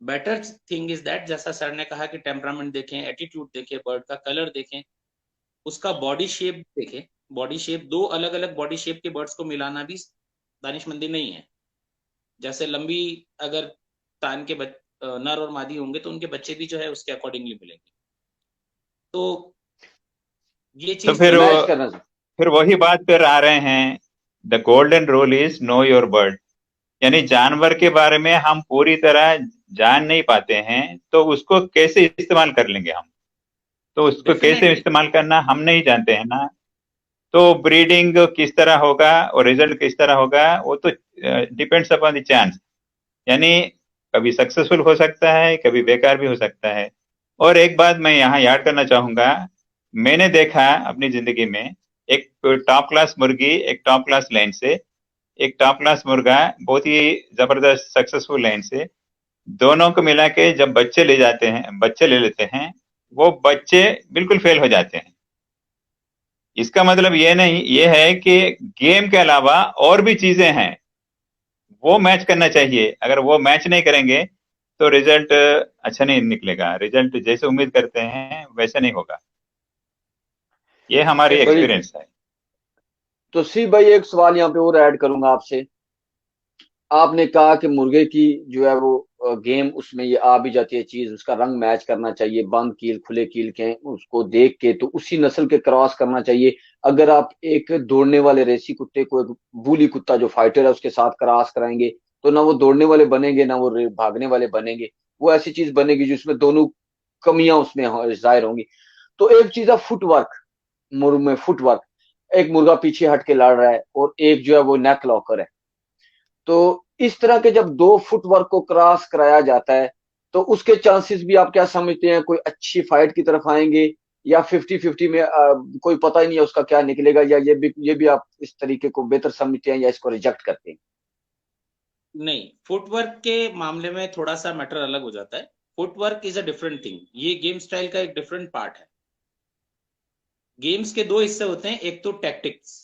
बेटर थिंग इज दैट, जैसा सर ने कहा कि टेम्परामेंट देखें, एटीट्यूड देखें, बर्ड का कलर देखें, उसका बॉडी शेप देखें। बॉडी शेप, दो अलग अलग बॉडी शेप के बर्ड्स को मिलाना भी दानिशमंदी नहीं है। जैसे लंबी अगर तान के नर और मादी होंगे तो उनके बच्चे भी जो है उसके अकॉर्डिंगली मिलेंगे। तो ये तो चीज फिर ध्यान मैच रखें। करना चाहिए। फिर वही बात पर आ रहे हैं, the golden rule is know your bird. यानी जानवर के बारे में हम पूरी तरह जान नहीं पाते हैं, तो उसको कैसे इस्तेमाल कर लेंगे हम? तो उसको कैसे डेफिनेटली। इस्तेमाल करना हम नहीं जानते हैं ना। तो ब्रीडिंग किस तरह होगा और रिजल्ट किस तरह होगा, वो तो डिपेंड्स अपॉन द चांस। यानी कभी सक्सेसफुल हो सकता है, कभी बेकार भी हो सकता है। और एक बात मैं यहाँ याद करना चाहूंगा, मैंने देखा अपनी जिंदगी में, एक टॉप क्लास मुर्गी एक टॉप क्लास लाइन से, एक टॉप क्लास मुर्गा बहुत ही जबरदस्त सक्सेसफुल लाइन से, दोनों को मिला के जब बच्चे ले जाते हैं, बच्चे ले लेते हैं, वो बच्चे बिल्कुल फेल हो जाते हैं। इसका मतलब ये नहीं, ये है कि गेम के अलावा और भी चीजें हैं, वो मैच करना चाहिए। अगर वो मैच नहीं करेंगे तो रिजल्ट अच्छा नहीं निकलेगा, रिजल्ट जैसे उम्मीद करते हैं वैसा नहीं होगा। ये हमारी भाई, एक्सपीरियंस है। तो सी भाई एक सवाल यहाँ पे और ऐड करूंगा आपसे। आपने कहा कि मुर्गे की जो है वो गेम, उसमें ये आ भी जाती है चीज, उसका रंग मैच करना चाहिए, बंद कील खुले कील के उसको देख के तो उसी नस्ल के क्रॉस करना चाहिए। अगर आप एक दौड़ने वाले रेसी कुत्ते को एक बूली कुत्ता जो फाइटर है उसके साथ क्रॉस कराएंगे तो ना वो दौड़ने वाले बनेंगे ना वो भागने वाले बनेंगे। वो ऐसी चीज बनेगी जिसमें दोनों कमियां उसमें जाहिर होंगी। तो एक चीज है फुटवर्क, मुर्ग में फुटवर्क। एक मुर्गा पीछे हट के लड़ रहा है और एक जो है वो नेक लॉकर है। तो इस तरह के जब दो फुटवर्क को क्रॉस कराया जाता है तो उसके चांसेस भी आप क्या समझते हैं, कोई अच्छी फाइट की तरफ आएंगे या 50-50 में कोई पता ही नहीं है उसका क्या निकलेगा, या ये भी आप इस तरीके को बेहतर समझते हैं या इसको रिजेक्ट करते हैं? नहीं, फुटवर्क के मामले में थोड़ा सा मैटर अलग हो जाता है। Footwork is a different thing, ये गेम स्टाइल का एक डिफरेंट पार्ट है। गेम्स के दो हिस्से होते हैं, एक तो टैक्टिक्स,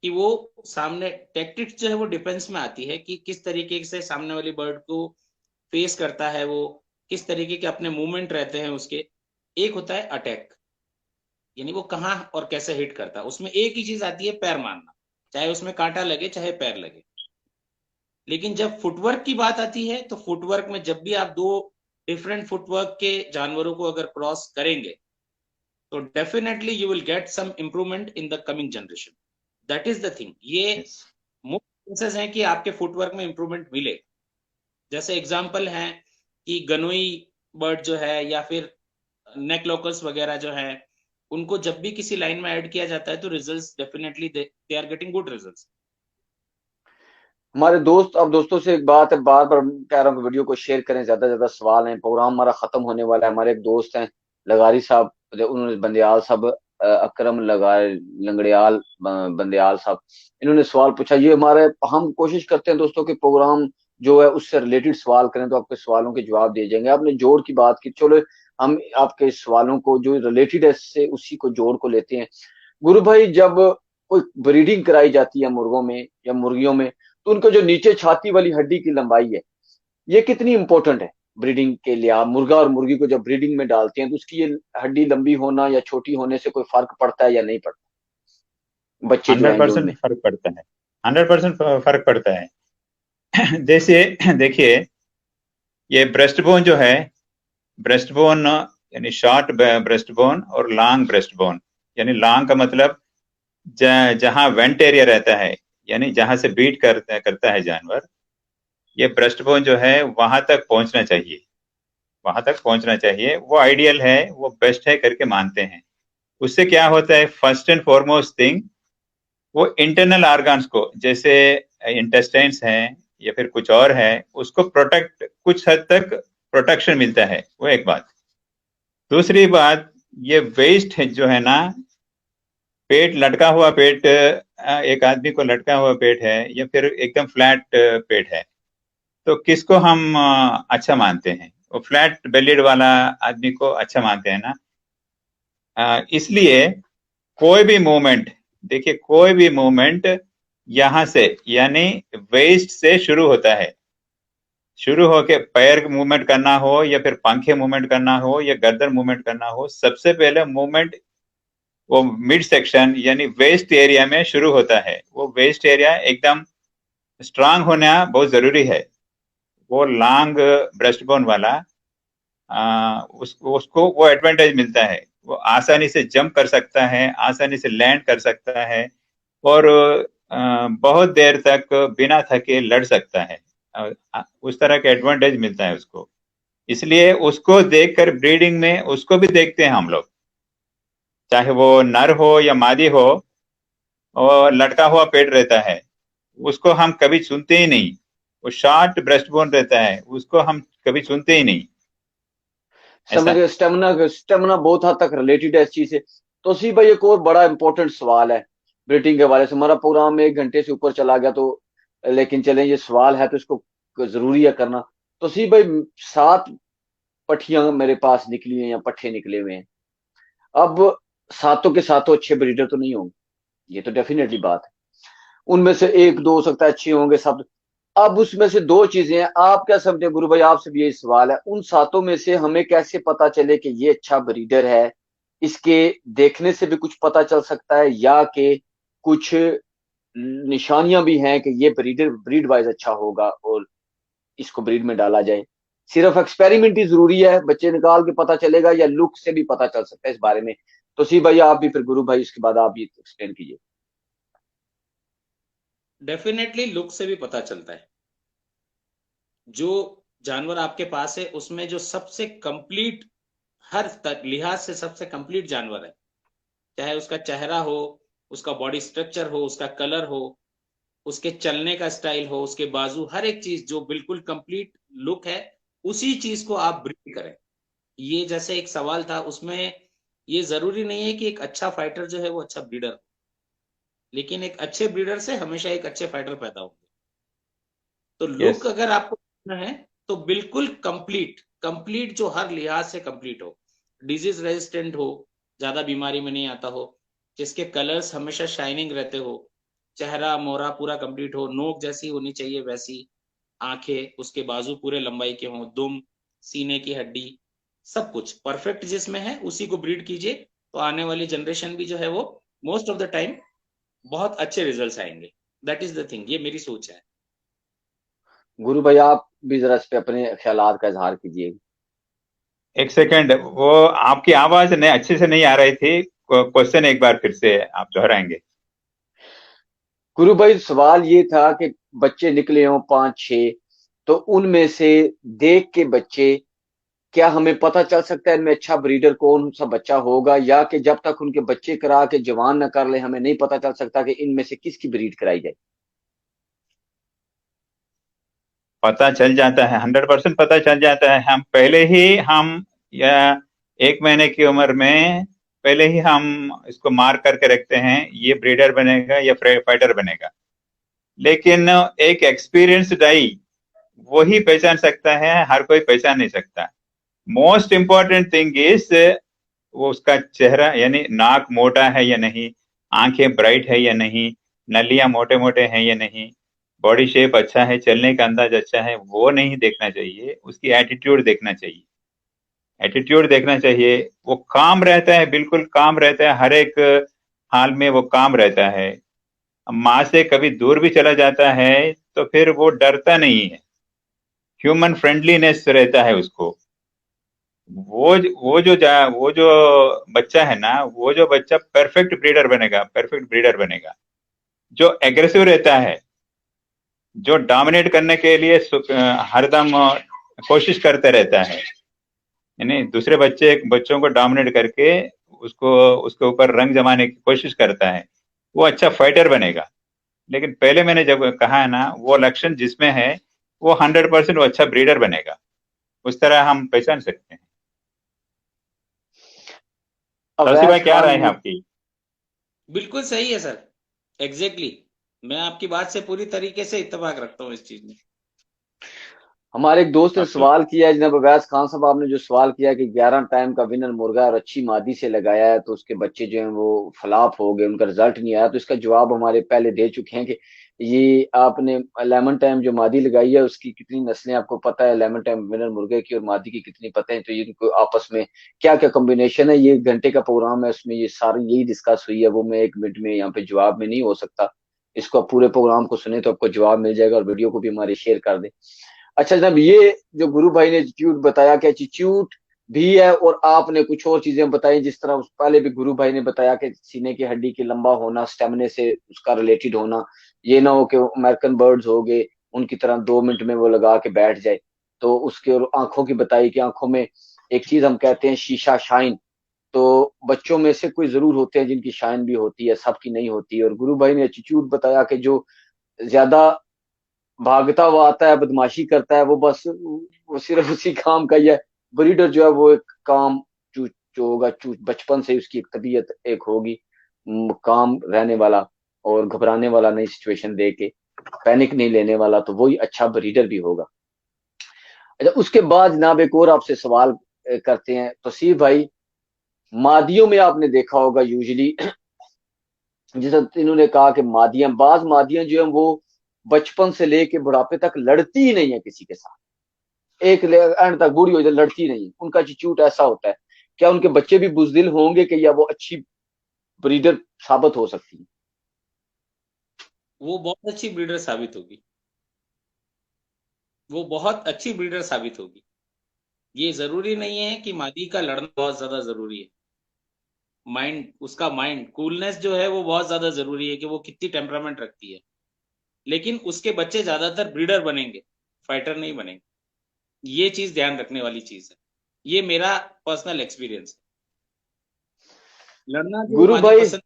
कि वो सामने टैक्टिक्स जो है वो डिफेंस में आती है कि किस तरीके से सामने वाली बर्ड को फेस करता है, वो किस तरीके के अपने मूवमेंट रहते हैं उसके। एक होता है अटैक, यानी वो कहाँ और कैसे हिट करता है। उसमें एक ही चीज आती है, पैर मारना, चाहे उसमें कांटा लगे चाहे पैर लगे। लेकिन जब फुटवर्क की बात आती है तो फुटवर्क में जब भी आप दो डिफरेंट फुटवर्क के जानवरों को अगर क्रॉस करेंगे तो definitely you will get some improvement in the coming generation. That is the thing. ये यस। मुख्य चांसेस हैं कि आपके फुटवर्क में इंप्रूवमेंट मिले। जैसे एग्जांपल है कि गनोई बर्ड जो है या फिर नेक लॉकर्स वगैरह जो है, उनको जब भी किसी लाइन में ऐड किया जाता है तो results definitely they are getting good results. हमारे दोस्त, अब दोस्तों से एक बात है, बार बार कह रहा हूँ कि वीडियो को शेयर करें, ज्यादा से ज्यादा सवाल हैं, प्रोग्राम हमारा खत्म होने वाला है। हमारे एक दोस्त हैं लगारी साहब, उन्होंने बंदयाल साहब, अकरम लगा लंगड़ियाल बंदयाल साहब, इन्होंने सवाल पूछा। ये हमारे, हम कोशिश करते हैं दोस्तों के प्रोग्राम जो है उससे रिलेटेड सवाल करें तो आपके सवालों के जवाब दिए जाएंगे। आपने जोड़ की बात की, चलो हम आपके सवालों को जो रिलेटेड है इससे उसी को जोड़ को लेते हैं। गुरु भाई, जब कोई ब्रीडिंग कराई जाती है मुर्गों में या मुर्गियों में तो उनको जो नीचे छाती वाली हड्डी की लंबाई है ये कितनी इंपॉर्टेंट है ब्रीडिंग के लिए? आप मुर्गा और मुर्गी को जब ब्रीडिंग में डालते हैं तो उसकी ये हड्डी लंबी होना या छोटी होने से कोई फर्क पड़ता है या नहीं पड़ता, बच्चे जो हंड्रेड आएंगे परसेंट उनमें? फर्क पड़ता है। 100% फर्क पड़ता है। जैसे देखिए, ये ब्रेस्ट बोन जो है, ब्रेस्ट बोन यानी शॉर्ट ब्रेस्ट बोन और लॉन्ग ब्रेस्ट बोन, यानी लॉन्ग का मतलब जहां वेंट एरिया रहता है, यानी जहां से बीट करता है जानवर, ये ब्रेस्ट बोन जो है वहां तक पहुंचना चाहिए, वहां तक पहुंचना चाहिए। वो आइडियल है, वो बेस्ट है करके मानते हैं। उससे क्या होता है, फर्स्ट एंड फॉरमोस्ट थिंग, वो इंटरनल ऑर्गन्स को, जैसे इंटेस्टाइन्स हैं या फिर कुछ और है, उसको प्रोटेक्ट, कुछ हद तक प्रोटेक्शन मिलता है। वो एक बात। दूसरी बात, ये वेस्ट है जो है ना, पेट लटका हुआ पेट, एक आदमी को लटका हुआ पेट है या फिर एकदम फ्लैट पेट है, तो किसको हम अच्छा मानते हैं? वो फ्लैट बेलिड वाला आदमी को अच्छा मानते हैं ना। इसलिए कोई भी मूवमेंट, देखिए कोई भी मूवमेंट यहां से, यानी वेस्ट से शुरू होता है। शुरू होके पैर मूवमेंट करना हो या फिर पंखे मूवमेंट करना हो या गर्दन मूवमेंट करना हो, सबसे पहले मूवमेंट वो मिड सेक्शन यानी वेस्ट एरिया में शुरू होता है। वो वेस्ट एरिया एकदम स्ट्रांग होना बहुत जरूरी है। वो लॉन्ग ब्रेस्ट बोन वाला, उसको वो एडवांटेज मिलता है, वो आसानी से जंप कर सकता है, आसानी से लैंड कर सकता है, और बहुत देर तक बिना थके लड़ सकता है। उस तरह का एडवांटेज मिलता है उसको। इसलिए उसको देखकर ब्रीडिंग में उसको भी देखते हैं हम लोग, चाहे वो नर हो या मादी हो, और लटका हुआ पेट रहता है, उसको हम कभी सुनते ही नहीं। वो शॉर्ट ब्रेस्ट बोन रहता है, उसको हम कभी सुनते ही नहीं। ऐसा। स्टेमिना बहुत हद तक रिलेटेड है इस चीज से। तो सी भाई एक और बड़ा इंपॉर्टेंट सवाल है ब्रीडिंग के हवाले से। हमारा प्रोग्राम 1 घंटे से ऊपर चला गया, तो लेकिन चलें, ये सवाल है तो इसको जरूरी है करना। तो सी भाई 7 पट्टियां मेरे पास निकली हुई हैं या पट्ठे निकले हुए हैं। अब सातों के सातों अच्छे ब्रीडर तो नहीं होंगे, ये तो डेफिनेटली बात है। उनमें से एक दो हो सकता है अच्छे होंगे सब। अब उसमें से दो चीजें हैं, आप क्या समझते हैं गुरु भाई, आपसे भी यही सवाल है, उन सातों में से हमें कैसे पता चले कि ये अच्छा ब्रीडर है? इसके देखने से भी कुछ पता चल सकता है, या कि कुछ निशानियां भी हैं कि ये ब्रीडर ब्रीड वाइज अच्छा होगा और इसको ब्रीड में डाला जाए? सिर्फ एक्सपेरिमेंट ही जरूरी है, बच्चे निकाल के पता चलेगा, या लुक से भी पता चल सकता है इस बारे में? तो सी भाई आप भी, फिर गुरु भाई उसके बाद आप भी एक्सप्लेन कीजिए। डेफिनेटली लुक से भी पता चलता है। जो जानवर आपके पास है उसमें जो सबसे कंप्लीट, हर तक लिहाज से सबसे कंप्लीट जानवर है, चाहे उसका चेहरा हो, उसका बॉडी स्ट्रक्चर हो, उसका कलर हो, उसके चलने का स्टाइल हो, उसके बाजू, हर एक चीज जो बिल्कुल कंप्लीट लुक है, उसी चीज को आप ब्रीड करें। ये जैसे एक सवाल था उसमें, ये जरूरी नहीं है कि एक अच्छा फाइटर जो है वो अच्छा ब्रीडर हो, लेकिन एक अच्छे ब्रीडर से हमेशा एक अच्छे फाइटर पैदा होंगे। तो यस। लुक अगर आपको देखना है तो बिल्कुल कंप्लीट, कंप्लीट जो हर लिहाज से कंप्लीट हो, डिजीज रेजिस्टेंट हो, ज्यादा बीमारी में नहीं आता हो, जिसके कलर्स हमेशा शाइनिंग रहते हो, चेहरा मोहरा पूरा कंप्लीट हो, नोक जैसी होनी चाहिए वैसी, आंखें, उसके बाजू पूरे लंबाई के हों, दुम, सीने की हड्डी, सब कुछ परफेक्ट जिसमें है उसी को ब्रीड कीजिए। तो आने वाली जनरेशन भी जो है वो मोस्ट ऑफ द टाइम बहुत अच्छे रिजल्ट्स आएंगे। दैट इज द थिंग, ये मेरी सोच है। गुरु भाई आप भी जरा इस पे अपने ख्यालात का इजहार कीजिए। एक सेकंड, वो आपकी आवाज ने अच्छे से नहीं आ रही थी। क्वेश्चन एक बार फिर से आप दोहराएंगे? गुरु भाई सवाल ये था कि बच्चे निकले हों 5-6, तो उनमें से देख के बच्चे, क्या हमें पता चल सकता है इनमें अच्छा ब्रीडर कौन सा बच्चा होगा, या कि जब तक उनके बच्चे करा के जवान न कर ले हमें नहीं पता चल सकता कि इनमें से किसकी ब्रीड कराई जाए? पता चल जाता है, 100% पता चल जाता है। हम पहले ही हम या 1 महीने की उम्र में पहले ही हम इसको मार्क करके रखते हैं, ये ब्रीडर बनेगा या फाइटर बनेगा। लेकिन एक एक्सपीरियंस्ड आई वही पहचान सकता है, हर कोई पहचान नहीं सकता। मोस्ट इंपॉर्टेंट थिंग इज वो उसका चेहरा, यानी नाक मोटा है या नहीं, आंखें ब्राइट है या नहीं, नलियां मोटे मोटे हैं या नहीं, बॉडी शेप अच्छा है, चलने का अंदाज अच्छा है, वो नहीं देखना चाहिए। उसकी एटीट्यूड देखना चाहिए। एटीट्यूड देखना चाहिए। वो काम रहता है, बिल्कुल काम रहता है, हर एक हाल में वो काम रहता है। माँ से कभी दूर भी चला जाता है तो फिर वो डरता नहीं है। ह्यूमन फ्रेंडलीनेस रहता है उसको। वो जो बच्चा है ना, वो जो बच्चा परफेक्ट ब्रीडर बनेगा, परफेक्ट ब्रीडर बनेगा। जो एग्रेसिव रहता है, जो डोमिनेट करने के लिए हरदम कोशिश करते रहता है, यानी दूसरे बच्चों को डोमिनेट करके उसको उसके ऊपर रंग जमाने की कोशिश करता है, वो अच्छा फाइटर बनेगा। लेकिन पहले मैंने जब कहा है ना, वो लक्षण जिसमें है वो 100% वो अच्छा ब्रीडर बनेगा। उस तरह हम पहचान सकते हैं। तौसी भाई अवैस क्या खान राय है ने, आपकी? बिल्कुल सही है सर, एग्जैक्टली exactly। मैं आपकी बात से पूरी तरीके से इत्तेफाक रखता हूँ इस चीज में। हमारे एक दोस्त ने ओके। सवाल किया है, जनाब अवैस खान साहब, आपने जो सवाल किया कि 11 टाइम का विनर मुर्गा और अच्छी मादी से लगाया है तो उसके बच्चे जो हैं वो फ्लॉप हो गए, उनका रिजल्ट नहीं आया, तो इसका जवाब हमारे पहले दे चुके हैं कि ये आपने 11 टाइम जो मादी लगाई है उसकी कितनी नस्लें आपको पता है? 11 टाइम विनर मुर्गे की और मादी की कितनी पता है? तो ये इनको आपस में क्या क्या कॉम्बिनेशन है? ये 1 घंटे का प्रोग्राम है, उसमें ये सारी यही डिस्कस हुई है, वो मैं 1 मिनट में यहाँ पे जवाब में नहीं हो सकता। इसको आप पूरे प्रोग्राम को सुने तो आपको जवाब मिल जाएगा, और वीडियो को भी हमारे शेयर कर दें। अच्छा जनाब, ये जो गुरु भाई ने एटीट्यूड बताया कि एटीट्यूड भी है, और आपने कुछ और चीजें बताई, जिस तरह उस पहले भी गुरु भाई ने बताया कि सीने की हड्डी की लंबा होना, स्टेमिने से उसका रिलेटेड होना, ये ना हो कि अमेरिकन बर्ड्स हो गए उनकी तरह 2 मिनट में वो लगा के बैठ जाए। तो उसके, और आंखों की बताई कि आंखों में एक चीज हम कहते हैं शीशा शाइन, तो बच्चों में से कोई जरूर होते हैं जिनकी शाइन भी होती है, सबकी नहीं होती। और गुरु भाई ने एटीट्यूड बताया कि जो ज्यादा भागता हुआ आता है, बदमाशी करता है, वो बस वो सिर्फ उसी काम का ही है, ब्रीडर जो है वो एक काम जो होगा बचपन से उसकी एक तबीयत एक होगी, काम रहने वाला और घबराने वाला नहीं, सिचुएशन देख के पैनिक नहीं लेने वाला, तो वही अच्छा ब्रीडर भी होगा। अच्छा, उसके बाद जनाब एक और आपसे सवाल करते हैं तौसीफ भाई। मादियों में आपने देखा होगा यूजली, जैसा इन्होंने कहा कि बाज मादियां जो है वो बचपन से लेके बुढ़ापे तक लड़ती ही नहीं है किसी के साथ, एक एंड तक बूढ़ी हो जाए लड़ती नहीं है, उनका एटीट्यूड ऐसा होता है। क्या उनके बच्चे भी बुजदिल होंगे कि या वो अच्छी ब्रीडर साबित हो सकती है? वो बहुत अच्छी ब्रीडर साबित होगी, वो बहुत अच्छी ब्रीडर साबित होगी। ये जरूरी नहीं है कि मादी का लड़ना बहुत ज्यादा जरूरी है। माइंड, उसका माइंड कूलनेस जो है वो बहुत ज्यादा जरूरी है कि वो कितनी टेम्परामेंट रखती है। लेकिन उसके बच्चे ज्यादातर ब्रीडर बनेंगे, फाइटर नहीं बनेंगे। ये चीज ध्यान रखने वाली चीज है, ये मेरा पर्सनल एक्सपीरियंस है। लड़ना जो गुरु मादी भाई, पसंद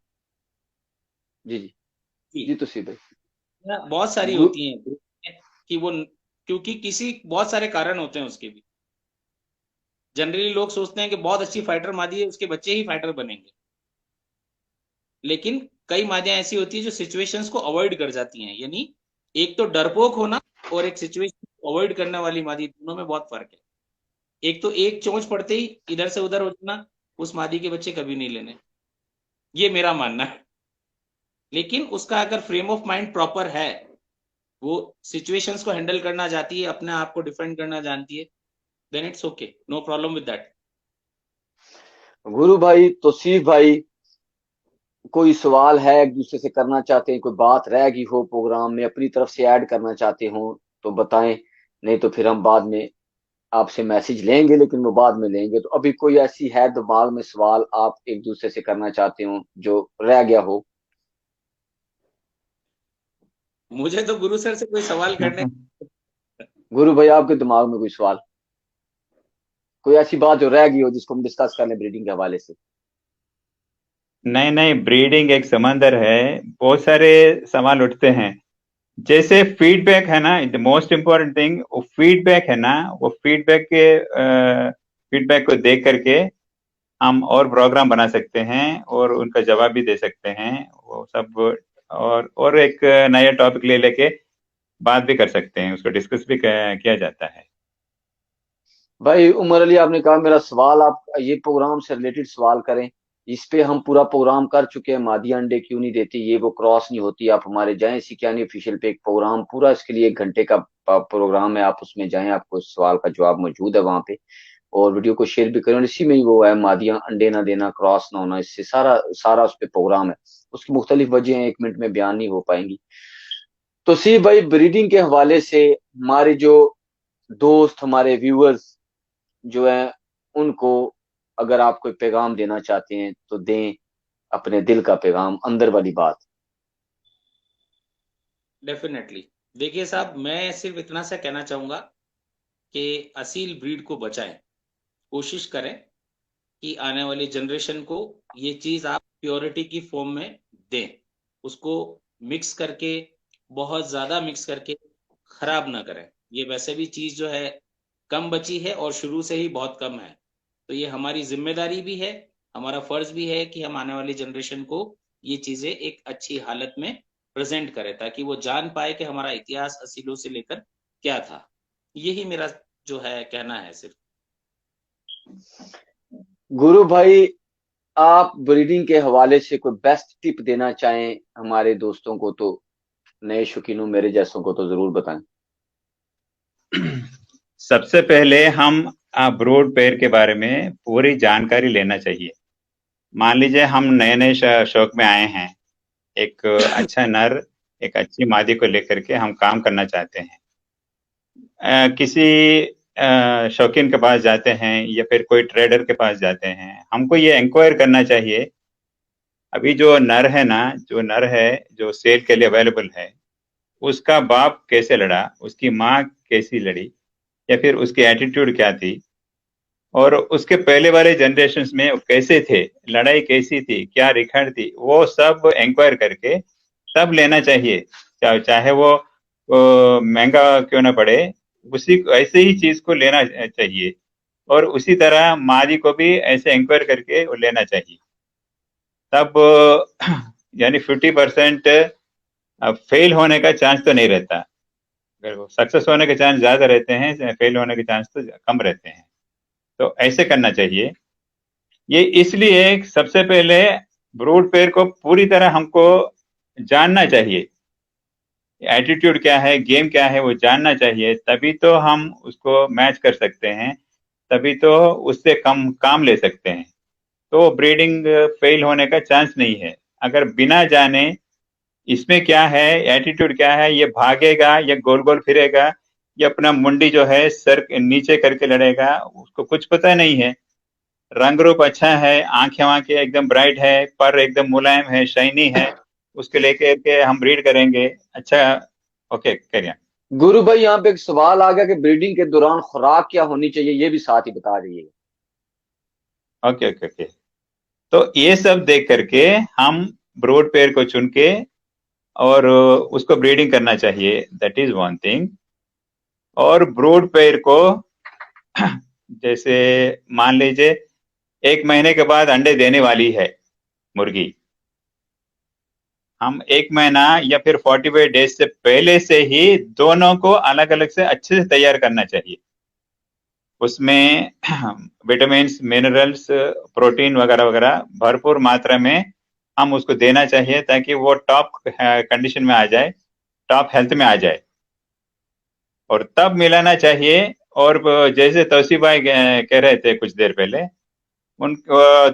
जी जी की जी तौसीफ भाई। बहुत सारी गु, होती हैं कि वो, क्योंकि किसी बहुत सारे कारण होते हैं उसके भी। जनरली लोग सोचते हैं कि बहुत अच्छी फाइटर मादी है, उसके बच्चे ही फाइटर बनेंगे। लेकिन कई मादियां ऐसी होती है जो सिचुएशंस को अवॉइड कर जाती हैं। यानी एक तो डरपोक होना और एक सिचुएशन को अवॉइड करने वाली मादी, दोनों में बहुत फर्क है। एक तो एक चोंच पड़ते ही इधर से उधर हो जाना, उस मादी के बच्चे कभी नहीं लेने, ये मेरा मानना है। लेकिन उसका अगर फ्रेम ऑफ माइंड प्रॉपर है, वो सिचुएशंस को हैंडल करना जाती है, अपने आप को डिफेंड करना जानती है, then it's okay, no problem with that. Guru भाई तौसीफ भाई, कोई सवाल है एक दूसरे से करना चाहते हैं, कोई बात रह गई हो प्रोग्राम में अपनी तरफ से ऐड करना चाहते हो तो बताएं, नहीं तो फिर हम बाद में आपसे मैसेज लेंगे, लेकिन वो बाद में लेंगे। तो अभी कोई ऐसी है दिमाग में सवाल आप एक दूसरे से करना चाहते हो जो रह गया हो? मुझे तो गुरु सर से कोई सवाल करने गुरु भाई, आपके दिमाग में कोई सवाल, कोई ऐसी बात जो रह गई हो जिसको हम डिस्कस कर लें ब्रीडिंग के हवाले से? नहीं नहीं, ब्रीडिंग एक समंदर है, बहुत सारे सवाल उठते हैं। जैसे फीडबैक है ना, द मोस्ट इम्पोर्टेंट थिंग, वो फीडबैक है ना, वो फीडबैक को देख करके हम और प्रोग्राम बना सकते हैं और उनका जवाब भी दे सकते हैं, वो सब। और एक नया टॉपिक ले लेके बात भी कर सकते हैं, उसको डिस्कस भी किया जाता है। भाई उमर अली, आपने कहा मेरा सवाल आप ये प्रोग्राम से रिलेटेड सवाल करें, इस पे हम पूरा प्रोग्राम कर चुके हैं, मादी अंडे क्यों नहीं देती, ये वो क्रॉस नहीं होती, आप हमारे जाएं सिक्यानी ऑफिशियल पे एक प्रोग्राम पूरा, इसके लिए 1 घंटे का प्रोग्राम है, आप उसमें जाएं, आपको इस सवाल का जवाब मौजूद है वहां पे। और वीडियो को शेयर भी करें, और इसी में ही वो है मादियां अंडे ना देना, क्रॉस ना होना, इससे सारा सारा उस पर प्रोग्राम है। उसकी मुख्तलिफ वजह 1 मिनट में बयान नहीं हो पाएंगी। तो सी भाई, ब्रीडिंग के हवाले से हमारे जो दोस्त, हमारे व्यूअर्स जो है, उनको अगर आप कोई पैगाम देना चाहते हैं तो दें, अपने दिल का पैगाम, अंदर वाली बात। डेफिनेटली। देखिए साहब, मैं सिर्फ इतना सा कहना चाहूंगा कि असील ब्रीड को बचाएं, कोशिश करें कि आने वाली जनरेशन को ये चीज आप प्योरिटी की फॉर्म में दें। उसको मिक्स करके, बहुत ज्यादा मिक्स करके खराब ना करें। ये वैसे भी चीज जो है कम बची है और शुरू से ही बहुत कम है। तो ये हमारी जिम्मेदारी भी है, हमारा फर्ज भी है कि हम आने वाली जनरेशन को ये चीजें एक अच्छी हालत में प्रेजेंट करें, ताकि वो जान पाए कि हमारा इतिहास असीलों से लेकर क्या था। यही मेरा जो है कहना है सिर्फ। गुरु भाई, आप ब्रीडिंग के हवाले से कोई बेस्ट टिप देना चाहें हमारे दोस्तों को, तो नए शौकीनों मेरे जैसों को तो जरूर बताएं। सबसे पहले हम ब्रूड पेयर के बारे में पूरी जानकारी लेना चाहिए। मान लीजिए हम नए नए शौक में आए हैं, एक अच्छा नर, एक अच्छी मादी को लेकर के हम काम करना चाहते हैं। किसी शौकीन के पास जाते हैं या फिर कोई ट्रेडर के पास जाते हैं, हमको ये इंक्वायर करना चाहिए, अभी जो नर है ना, जो नर है जो सेल के लिए अवेलेबल है, उसका बाप कैसे लड़ा, उसकी माँ कैसी लड़ी, या फिर उसकी एटीट्यूड क्या थी, और उसके पहले वाले जनरेशन में वो कैसे थे, लड़ाई कैसी थी, क्या रिखड़ थी, वो सब इंक्वायर करके तब लेना चाहिए। चाहे वो महंगा क्यों ना पड़े, उसी ऐसे ही चीज को लेना चाहिए। और उसी तरह मादी को भी ऐसे इंक्वायर करके वो लेना चाहिए। तब यानी 50% फेल होने का चांस तो नहीं रहता। अगर वो सक्सेस होने के चांस ज्यादा रहते हैं, फेल होने के चांस तो कम रहते हैं। तो ऐसे करना चाहिए। ये इसलिए सबसे पहले ब्रूड पेयर को पूरी तरह हमको जानना चाहिए, एटीट्यूड क्या है, गेम क्या है, वो जानना चाहिए। तभी तो हम उसको मैच कर सकते हैं, तभी तो उससे कम काम ले सकते हैं। तो ब्रीडिंग फेल होने का चांस नहीं है। अगर बिना जाने इसमें क्या है, एटीट्यूड क्या है, ये भागेगा या गोल गोल फिरेगा, ये अपना मुंडी जो है सर नीचे करके लड़ेगा, उसको कुछ पता नहीं है। रंग रूप अच्छा है, आंखें वाँखें एकदम ब्राइट है, पर एकदम मुलायम है, शाइनी है, उसके लेके के हम ब्रीड करेंगे। अच्छा, ओके करिए। गुरु भाई यहाँ पे एक सवाल आ गया कि ब्रीडिंग के दौरान खुराक क्या होनी चाहिए, ये भी साथ ही बता दीजिए। Okay okay okay. तो ये सब देख करके हम ब्रोड पेयर को चुन के और उसको ब्रीडिंग करना चाहिए, दैट इज वन थिंग। और ब्रोड पेयर को जैसे मान लीजिए 1 महीने के बाद अंडे देने वाली है मुर्गी, हम 1 महीना या फिर 45 डेज से पहले से ही दोनों को अलग अलग से अच्छे से तैयार करना चाहिए। उसमें विटामिन, मिनरल्स, प्रोटीन वगैरह वगैरह भरपूर मात्रा में हम उसको देना चाहिए, ताकि वो टॉप कंडीशन में आ जाए, टॉप हेल्थ में आ जाए। और तब मिलाना चाहिए। और जैसे तौसीफ भाई कह रहे थे कुछ देर पहले, उन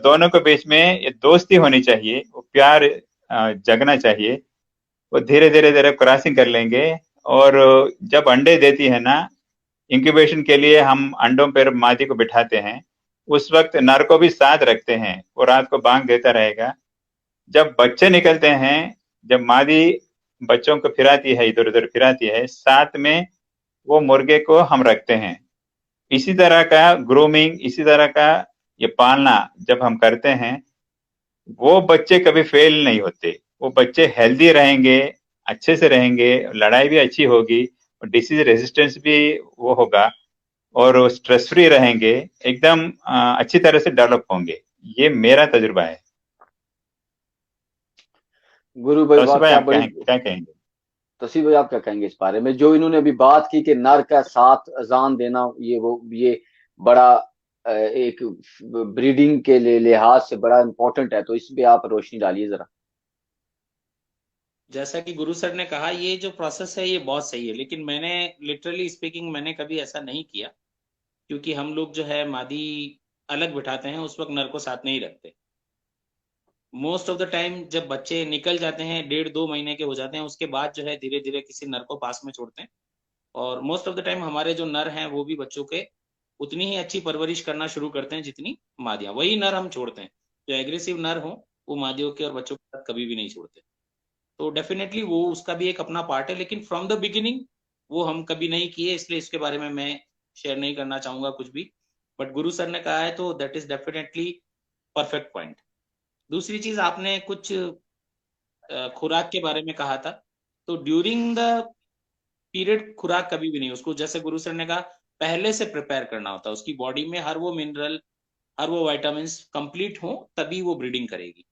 दोनों के बीच में ये दोस्ती होनी चाहिए, वो प्यार जगना चाहिए। वो धीरे धीरे धीरे क्रॉसिंग कर लेंगे। और जब अंडे देती है ना, इंक्यूबेशन के लिए हम अंडों पर मादी को बिठाते हैं, उस वक्त नर को भी साथ रखते हैं, वो रात को बांग देता रहेगा। जब बच्चे निकलते हैं, जब मादी बच्चों को फिराती है, इधर उधर फिराती है, साथ में वो मुर्गे को हम रखते हैं। इसी तरह का ग्रूमिंग, इसी तरह का ये पालना जब हम करते हैं, वो बच्चे कभी फेल नहीं होते। वो बच्चे हेल्दी रहेंगे, अच्छे से रहेंगे, लड़ाई भी अच्छी होगी, और डिसीज रेजिस्टेंस भी वो होगा, और वो स्ट्रेस फ्री रहेंगे, एकदम अच्छी तरह से डेवलप होंगे। ये मेरा तजुर्बा है। गुरु भाई तौसीफ भाई वाकया आप बड़ी। क्या कहेंगे? तसी भाई आप क्या कहेंगे इस बारे में, जो इन्होंने अभी बात की कि नर का साथ अजान देना, ये बड़ा एक ब्रीडिंग के लिहाज से बड़ा इंपॉर्टेंट है, तो इस पे आप रोशनी डालिए जरा। जैसा कि गुरु सर ने कहा, ये जो प्रोसेस है ये बहुत सही है, लेकिन मैंने लिटरली स्पीकिंग मैंने कभी ऐसा नहीं किया, क्योंकि हम लोग जो है मादी अलग बिठाते हैं, उस वक्त नर को साथ नहीं रखते। मोस्ट ऑफ द टाइम जब बच्चे निकल जाते हैं, 1.5-2 महीने के हो जाते हैं, उसके बाद जो है धीरे धीरे किसी नर को पास में छोड़ते हैं। और मोस्ट ऑफ द टाइम हमारे जो नर हैं वो भी बच्चों के उतनी ही अच्छी परवरिश करना शुरू करते हैं जितनी मादियां। वही नर हम छोड़ते हैं, जो एग्रेसिव नर हो वो मादियों के और बच्चों के साथ कभी भी नहीं छोड़ते। तो डेफिनेटली वो उसका भी एक अपना पार्ट है, लेकिन फ्रॉम द बिगिनिंग वो हम कभी नहीं किए, इसलिए इसके बारे में मैं शेयर नहीं करना चाहूंगा कुछ भी। बट गुरु सर ने कहा है तो that is definitely perfect point. दूसरी चीज, आपने कुछ खुराक के बारे में कहा था, तो ड्यूरिंग द पीरियड खुराक कभी भी नहीं, उसको जैसे गुरु सर ने कहा पहले से प्रिपेयर करना होता है, उसकी बॉडी में हर वो मिनरल, हर वो वाइटामिन कंप्लीट हो, तभी वो ब्रीडिंग करेगी।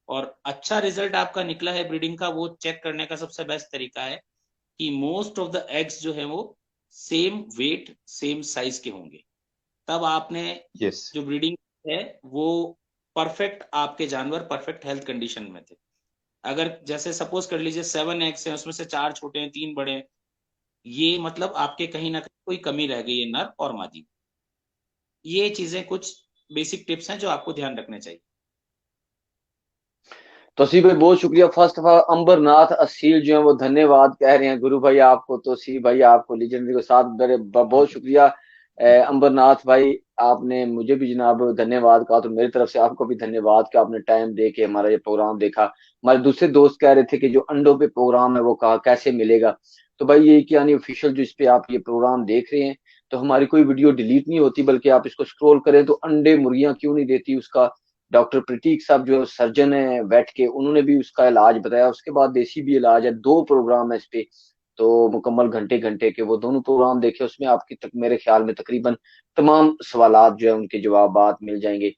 और अच्छा रिजल्ट आपका निकला है ब्रीडिंग का, वो चेक करने का सबसे बेस्ट तरीका है कि मोस्ट ऑफ द एग्स जो है वो सेम वेट सेम साइज के होंगे, तब आपने यस। जो ब्रीडिंग है वो परफेक्ट, आपके जानवर परफेक्ट हेल्थ कंडीशन में थे। अगर जैसे सपोज कर लीजिए 7 एग्स हैं, उसमें से 4 छोटे हैं 3 बड़े हैं, ये मतलब आपके कहीं ना कहीं कोई कमी रह गई है नर और मादी। ये चीजें कुछ बेसिक टिप्स हैं जो आपको ध्यान रखने चाहिए। तोसीफ भाई बहुत शुक्रिया। First of all Ambernath Aseel जो है वो धन्यवाद कह रहे हैं गुरु भाई आपको, तोसीफ भाई आपको, लीजेंडरी के साथ बहुत शुक्रिया। अंबरनाथ भाई आपने मुझे भी जनाब धन्यवाद कहा, तो मेरी तरफ से आपको भी धन्यवाद कि आपने टाइम दे के हमारा ये प्रोग्राम देखा। हमारे दूसरे दोस्त कह रहे थे कि जो अंडों पे प्रोग्राम है वो कहा कैसे मिलेगा, तो भाई ये कि यानी ऑफिशियल जो इस पे आप ये प्रोग्राम देख रहे हैं, तो हमारी कोई वीडियो डिलीट नहीं होती, बल्कि आप इसको स्क्रॉल करें तो अंडे मुर्गियां क्यों नहीं देती, उसका डॉक्टर प्रतीक साहब जो सर्जन है बैठ के, उन्होंने भी उसका इलाज बताया। उसके बाद देसी भी इलाज है, 2 प्रोग्राम है इस पे। तो मुकम्मल घंटे घंटे के वो दोनों प्रोग्राम देखे, उसमें आपकी मेरे ख्याल में तकरीबन तमाम सवालात जो है उनके जवाबात मिल जाएंगे।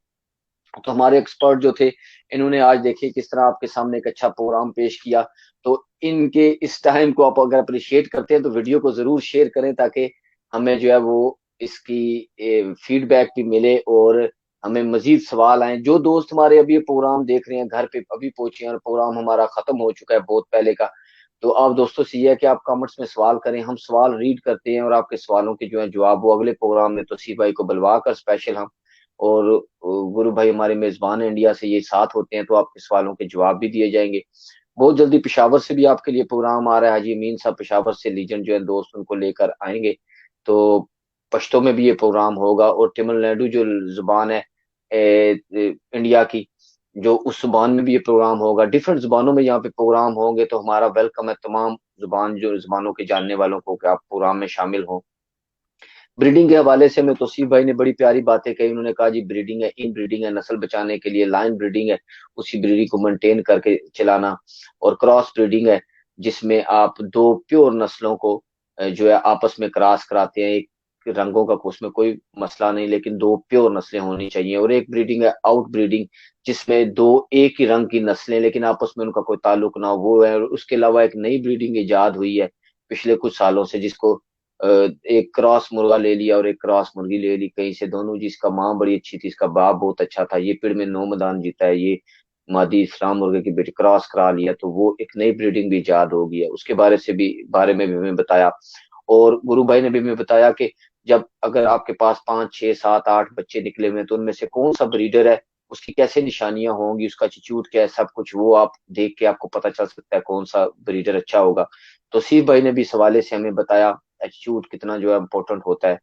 तो हमारे एक्सपर्ट जो थे, इन्होंने आज देखिए किस तरह आपके सामने एक अच्छा प्रोग्राम पेश किया। तो इनके इस टाइम को आप अगर अप्रिशिएट करते हैं तो वीडियो को जरूर शेयर करें, ताकि हमें जो है वो इसकी फीडबैक भी मिले और हमें मजीद सवाल आए। जो दोस्त हमारे अभी ये प्रोग्राम देख रहे हैं, घर पे अभी पहुंचे हैं और प्रोग्राम हमारा खत्म हो चुका है बहुत पहले का, तो आप दोस्तों से ये है कि आप कमेंट्स में सवाल करें, हम सवाल रीड करते हैं और आपके सवालों के जो है जवाब वो अगले प्रोग्राम में तौसीफ भाई को बुलवा कर स्पेशल हम, और गुरु भाई हमारे मेजबान इंडिया से ये साथ होते हैं, तो आपके सवालों के जवाब भी दिए जाएंगे। बहुत जल्दी पेशावर से भी आपके लिए प्रोग्राम आ रहा है। हाजी अमीन साहब पेशावर से लीजेंड जो है दोस्त उनको लेकर आएंगे, तो पश्तो में भी ये प्रोग्राम होगा। और तमिलनाडु जो जुबान है इंडिया की, जो उस जुबान में भी ये प्रोग्राम होगा। डिफरेंट जुबानों में यहाँ पे प्रोग्राम होंगे, तो हमारा वेलकम है तमाम जुबानों के जानने वालों को कि आप प्रोग्राम में शामिल हों। ब्रीडिंग के हवाले से हमें तौसीफ भाई ने बड़ी प्यारी बातें कही। उन्होंने कहा जी ब्रीडिंग है, इन ब्रीडिंग है, नस्ल बचाने के लिए लाइन ब्रीडिंग है, उसी ब्रीडिंग को मेंटेन करके चलाना। और क्रॉस ब्रीडिंग है, जिसमें आप दो प्योर नस्लों को जो है आपस में क्रॉस कराते हैं। एक रंगों का उसमें कोई मसला नहीं, लेकिन दो प्योर नस्लें होनी चाहिए। और एक ब्रीडिंग है आउट ब्रीडिंग, जिसमें दो एक ही रंग की नस्लें लेकिन आपस में उनका कोई ताल्लुक ना हो, वो है। और उसके अलावा एक नई ब्रीडिंग इजाद हुई है पिछले कुछ सालों से, जिसको एक क्रॉस मुर्गा ले लिया और एक क्रॉस मुर्गी ले ली कहीं से, दोनों जिसका माँ बड़ी अच्छी थी, इसका बाप बहुत अच्छा था, ये पिड़ में 9 मैदान जीता है, ये मादी इस्लाम मुर्गे की बेटी क्रॉस करा लिया, तो वो एक नई ब्रीडिंग भी इजाद हो गई है। उसके बारे में भी हमें बताया। और गुरु भाई ने भी हमें बताया कि जब अगर आपके पास 5 6 7 8 बच्चे निकले हुए हैं, तो उनमें से कौन सा ब्रीडर है, उसकी कैसे निशानियां होंगी, उसका एटीट्यूड क्या है, सब कुछ वो आप देख के आपको पता चल सकता है कौन सा ब्रीडर अच्छा होगा। तो सीफ भाई ने भी इस हवाले से हमें बताया एटीट्यूड कितना जो है इम्पोर्टेंट होता है।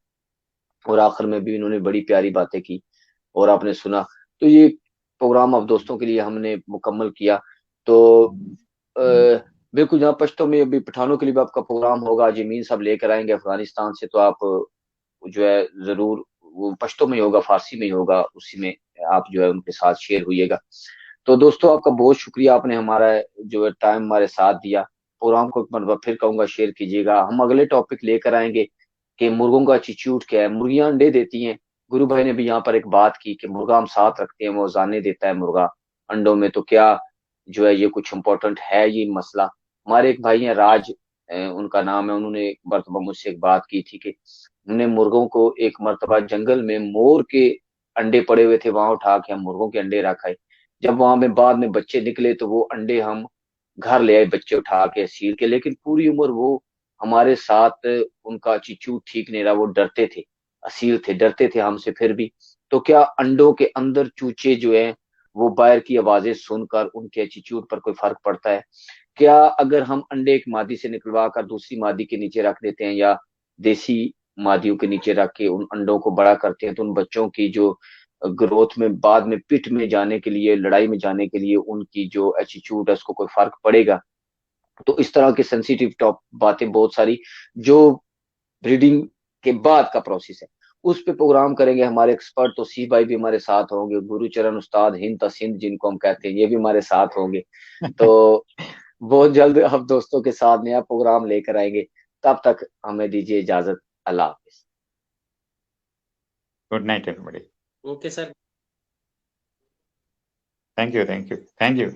और आखिर में भी इन्होंने बड़ी प्यारी बातें की और आपने सुना। तो ये प्रोग्राम अब दोस्तों के लिए हमने मुकम्मल किया। तो बिल्कुल जहाँ पश्तो में अभी पठानों के लिए भी आपका प्रोग्राम होगा, जमीन सब लेकर आएंगे अफगानिस्तान से, तो आप जो है जरूर, वो पश्तो में ही होगा, फारसी में ही होगा, उसी में आप जो है उनके साथ शेयर हुइएगा। तो दोस्तों आपका बहुत शुक्रिया, आपने हमारा जो है टाइम हमारे साथ दिया। प्रोग्राम को एक मरतबा फिर कहूंगा शेयर कीजिएगा। हम अगले टॉपिक लेकर आएंगे कि मुर्गों का एटीट्यूड क्या है। मुर्गियां अंडे देती हैं, गुरु भाई ने भी यहाँ पर एक बात की कि मुर्गा हम साथ रखते हैं, वो जाने देता है मुर्गा अंडों में, तो क्या जो है ये कुछ इम्पोर्टेंट है ये मसला। हमारे एक भाई हैं राज, उनका नाम है, उन्होंने एक मरतबा मुझसे एक बात की थी कि हमने मुर्गों को एक मरतबा जंगल में मोर के अंडे पड़े हुए थे, वहां उठा के हम मुर्गों के अंडे रखाए। जब वहां में बाद में बच्चे निकले तो वो अंडे हम घर ले आए, बच्चे उठा के सील के, लेकिन पूरी उम्र वो हमारे साथ, उनका एटीट्यूड ठीक नहीं रहा, वो डरते थे, असील थे, डरते थे हमसे फिर भी। तो क्या अंडों के अंदर चूचे जो हैं वो बाहर की आवाजें सुनकर उनके एटीट्यूड पर कोई फर्क पड़ता है? क्या अगर हम अंडे एक मादी से निकलवा कर दूसरी मादी के नीचे रख देते हैं, या देसी मादियों के नीचे रख के उन अंडों को बड़ा करते हैं, तो उन बच्चों की जो ग्रोथ में बाद में पिट में जाने के लिए, लड़ाई में जाने के लिए उनकी जो एटीट्यूड है उसको कोई फर्क पड़ेगा? तो इस तरह की सेंसिटिव टॉप बातें बहुत सारी जो ब्रीडिंग के बाद का प्रोसेस है, उस पे प्रोग्राम करेंगे। हमारे एक्सपर्ट तो सी भाई भी हमारे साथ होंगे, गुरुचरण उस्ताद हिंद तसिंध जिनको हम कहते हैं, ये भी हमारे साथ होंगे। तो बहुत जल्द हम दोस्तों के साथ नया प्रोग्राम लेकर आएंगे। तब तक हमें दीजिए इजाजत। अल्लाह हाफिज। Good night everybody. Okay sir. Thank you, thank you, thank you.